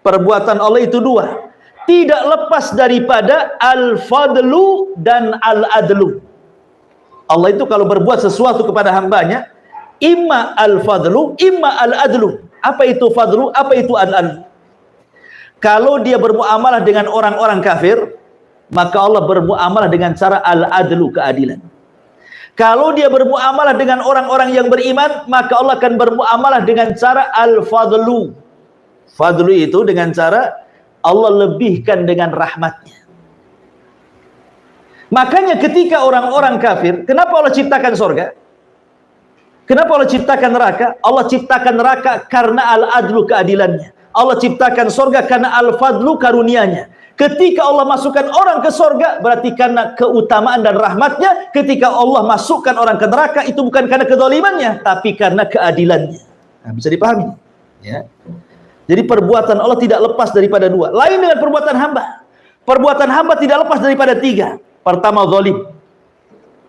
Perbuatan Allah itu dua. Tidak lepas daripada al-fadlu dan al-adlu. Allah itu kalau berbuat sesuatu kepada hambanya, imma al-fadlu, imma al-adlu. Apa itu fadlu? Apa itu al-adlu? Kalau dia bermuamalah dengan orang-orang kafir, maka Allah bermuamalah dengan cara al-adlu, keadilan. Kalau dia bermuamalah dengan orang-orang yang beriman, maka Allah akan bermuamalah dengan cara al-fadlu. Fadlu itu dengan cara Allah lebihkan dengan rahmatnya. Makanya ketika orang-orang kafir, kenapa Allah ciptakan surga? Kenapa Allah ciptakan neraka? Allah ciptakan neraka karena al-adlu, keadilannya. Allah ciptakan surga karena al-fadlu, karunianya. Ketika Allah masukkan orang ke surga, berarti karena keutamaan dan rahmatnya. Ketika Allah masukkan orang ke neraka, itu bukan karena kezalimannya, tapi karena keadilannya. Nah, bisa dipahami, ya. Jadi perbuatan Allah tidak lepas daripada dua. Lain dengan perbuatan hamba. Perbuatan hamba tidak lepas daripada tiga. Pertama, zalim.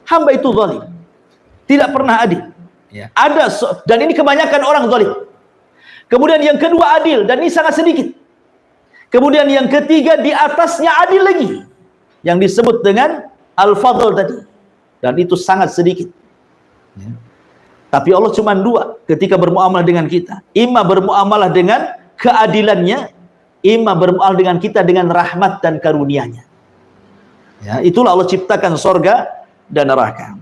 Hamba itu zalim, tidak pernah adil, ya. Dan ini kebanyakan orang zalim. Kemudian yang kedua, adil, dan ini sangat sedikit. Kemudian yang ketiga, di atasnya adil lagi, yang disebut dengan al-fadl tadi, dan itu sangat sedikit, ya. Tapi Allah cuma dua ketika bermuamalah dengan kita. Imma bermuamalah dengan keadilannya, imma bermuamalah dengan kita dengan rahmat dan karunia-Nya, ya. Itulah Allah ciptakan surga dan neraka.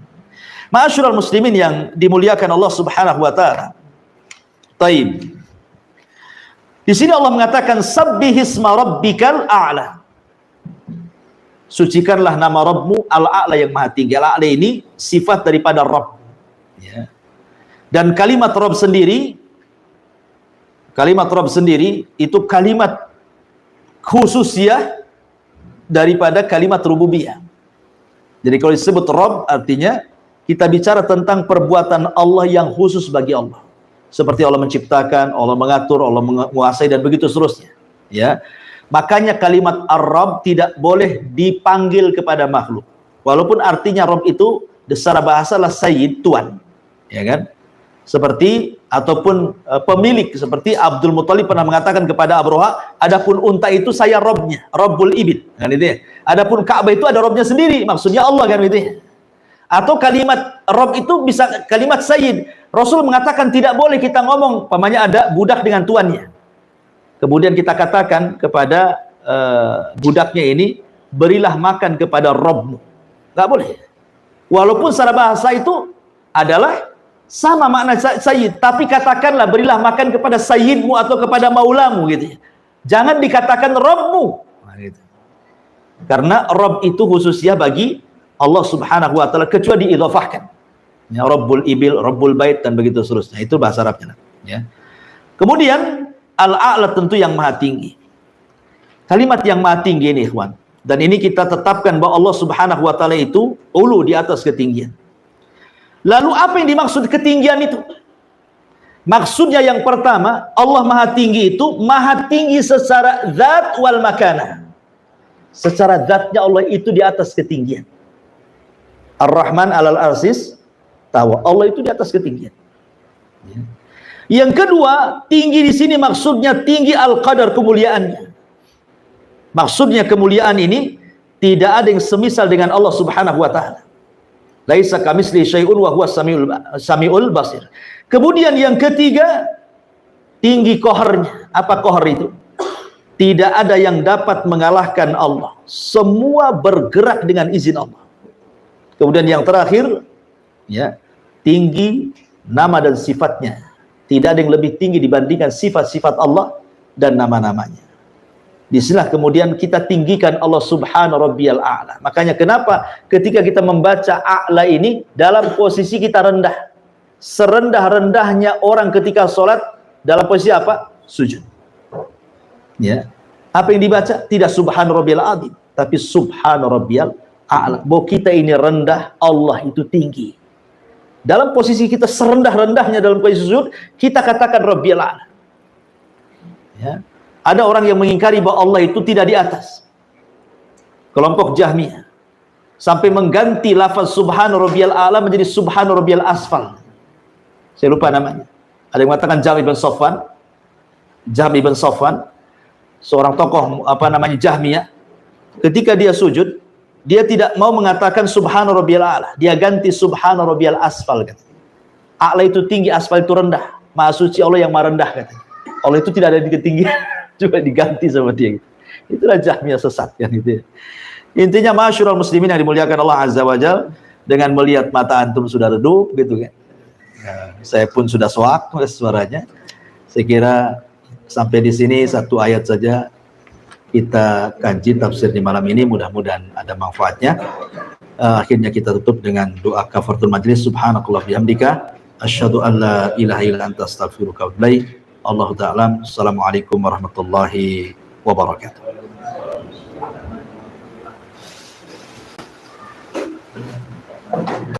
Ma'asyiral muslimin yang dimuliakan Allah Subhanahu wa taala. Taib. Di sini Allah mengatakan sabbihisma rabbikal a'la. Sucikanlah nama Rabbmu al-a'la, yang maha tinggi. Al-a'la ini sifat daripada Rabb, ya. Dan kalimat Rabb sendiri itu kalimat khususiyah daripada kalimat rububiyah. Jadi kalau disebut Rabb, artinya kita bicara tentang perbuatan Allah yang khusus bagi Allah. Seperti Allah menciptakan, Allah mengatur, Allah menguasai, dan begitu seterusnya, ya. Makanya kalimat Ar-Rabb tidak boleh dipanggil kepada makhluk. Walaupun artinya Rabb itu secara bahasa adalah Sayyid, Tuan, ya kan? Seperti ataupun pemilik, seperti Abdul Muthalib pernah mengatakan kepada Abroha, adapun unta itu saya Rabbnya, Rabbul Ibil, kan itu ya. Adapun Ka'bah itu ada Rabbnya sendiri, maksudnya Allah, kan itu ya. Atau kalimat Rabb itu bisa kalimat Sayyid. Rasul mengatakan tidak boleh kita ngomong, pamannya ada budak dengan tuannya, kemudian kita katakan kepada budaknya ini, berilah makan kepada Rabbmu. Nggak boleh. Walaupun secara bahasa itu adalah sama makna Sayyid, tapi katakanlah berilah makan kepada Sayyidmu atau kepada Maulamu, gitu ya. Jangan dikatakan Rabbmu, gitu. Karena Rabb itu khususnya bagi Allah Subhanahu wa taala, kecuali diidhafahkan, ya, Rabbul Ibil, Rabbul Bait, dan begitu seterusnya. Itu bahasa Arabnya, ya. Kemudian al-a'la tentu yang maha tinggi. Kalimat yang maha tinggi ini, ikhwan, dan ini kita tetapkan bahwa Allah Subhanahu wa taala itu ulu, di atas ketinggian. Lalu apa yang dimaksud ketinggian itu? Maksudnya yang pertama, Allah maha tinggi itu maha tinggi secara zat wal makanah. Secara zatnya Allah itu di atas ketinggian. Ar-Rahman alal arsis tawa. Allah itu di atas ketinggian. Ya. Yang kedua, tinggi di sini maksudnya tinggi al-qadar, kemuliaannya. Maksudnya kemuliaan ini tidak ada yang semisal dengan Allah Subhanahu wa taala. Laisa kamitsli syai'un wa huwas samiul basir. Kemudian yang ketiga, tinggi qaharnya. Apa qahar itu? Tidak ada yang dapat mengalahkan Allah. Semua bergerak dengan izin Allah. Kemudian yang terakhir, ya, tinggi nama dan sifatnya. Tidak ada yang lebih tinggi dibandingkan sifat-sifat Allah dan nama-namanya. Disinilah kemudian kita tinggikan Allah subhanahu rabbiyal a'la. Makanya kenapa ketika kita membaca a'la ini dalam posisi kita rendah. Serendah-rendahnya orang ketika sholat dalam posisi apa? Sujud. Ya. Apa yang dibaca? Tidak subhana rabbiyal azim, tapi subhana rabbiyal a'la. Bahwa kita ini rendah, Allah itu tinggi. Dalam posisi kita serendah-rendahnya dalam posisi sujud, kita katakan rabbiyal a'la. Ya. Ada orang yang mengingkari bahwa Allah itu tidak di atas. Kelompok Jahmiyah sampai mengganti lafaz subhana rabbiyal a'la menjadi subhana rabbiyal asfal. Saya lupa namanya. Ada yang mengatakan Jahm ibn Safwan. Jahm ibn Safwan, seorang tokoh Jahmiyah. Ketika dia sujud, dia tidak mau mengatakan subhana rabbiyal a'la. Dia ganti subhana rabbiyal asfal. A'la itu tinggi, asfal itu rendah. Maha suci Allah yang maha rendah. Allah itu tidak ada di ketinggian. Juga diganti sama dia. Itulah Jahmiyah sesat kan gitu ya. Intinya masyarul muslimin yang dimuliakan Allah Azza wa Jalla, dengan melihat mata antum sudah redup gitu kan. Nah, saya pun sudah soak suaranya. Saya kira sampai di sini satu ayat saja kita kaji tafsir di malam ini, mudah-mudahan ada manfaatnya. Akhirnya kita tutup dengan doa kafaratul majlis. Subhanakallah bihamdika asyhadu an la ilaha illa anta astaghfiruka wa atubu ilaik. Allahu ta'ala. Assalamualaikum warahmatullahi wabarakatuh.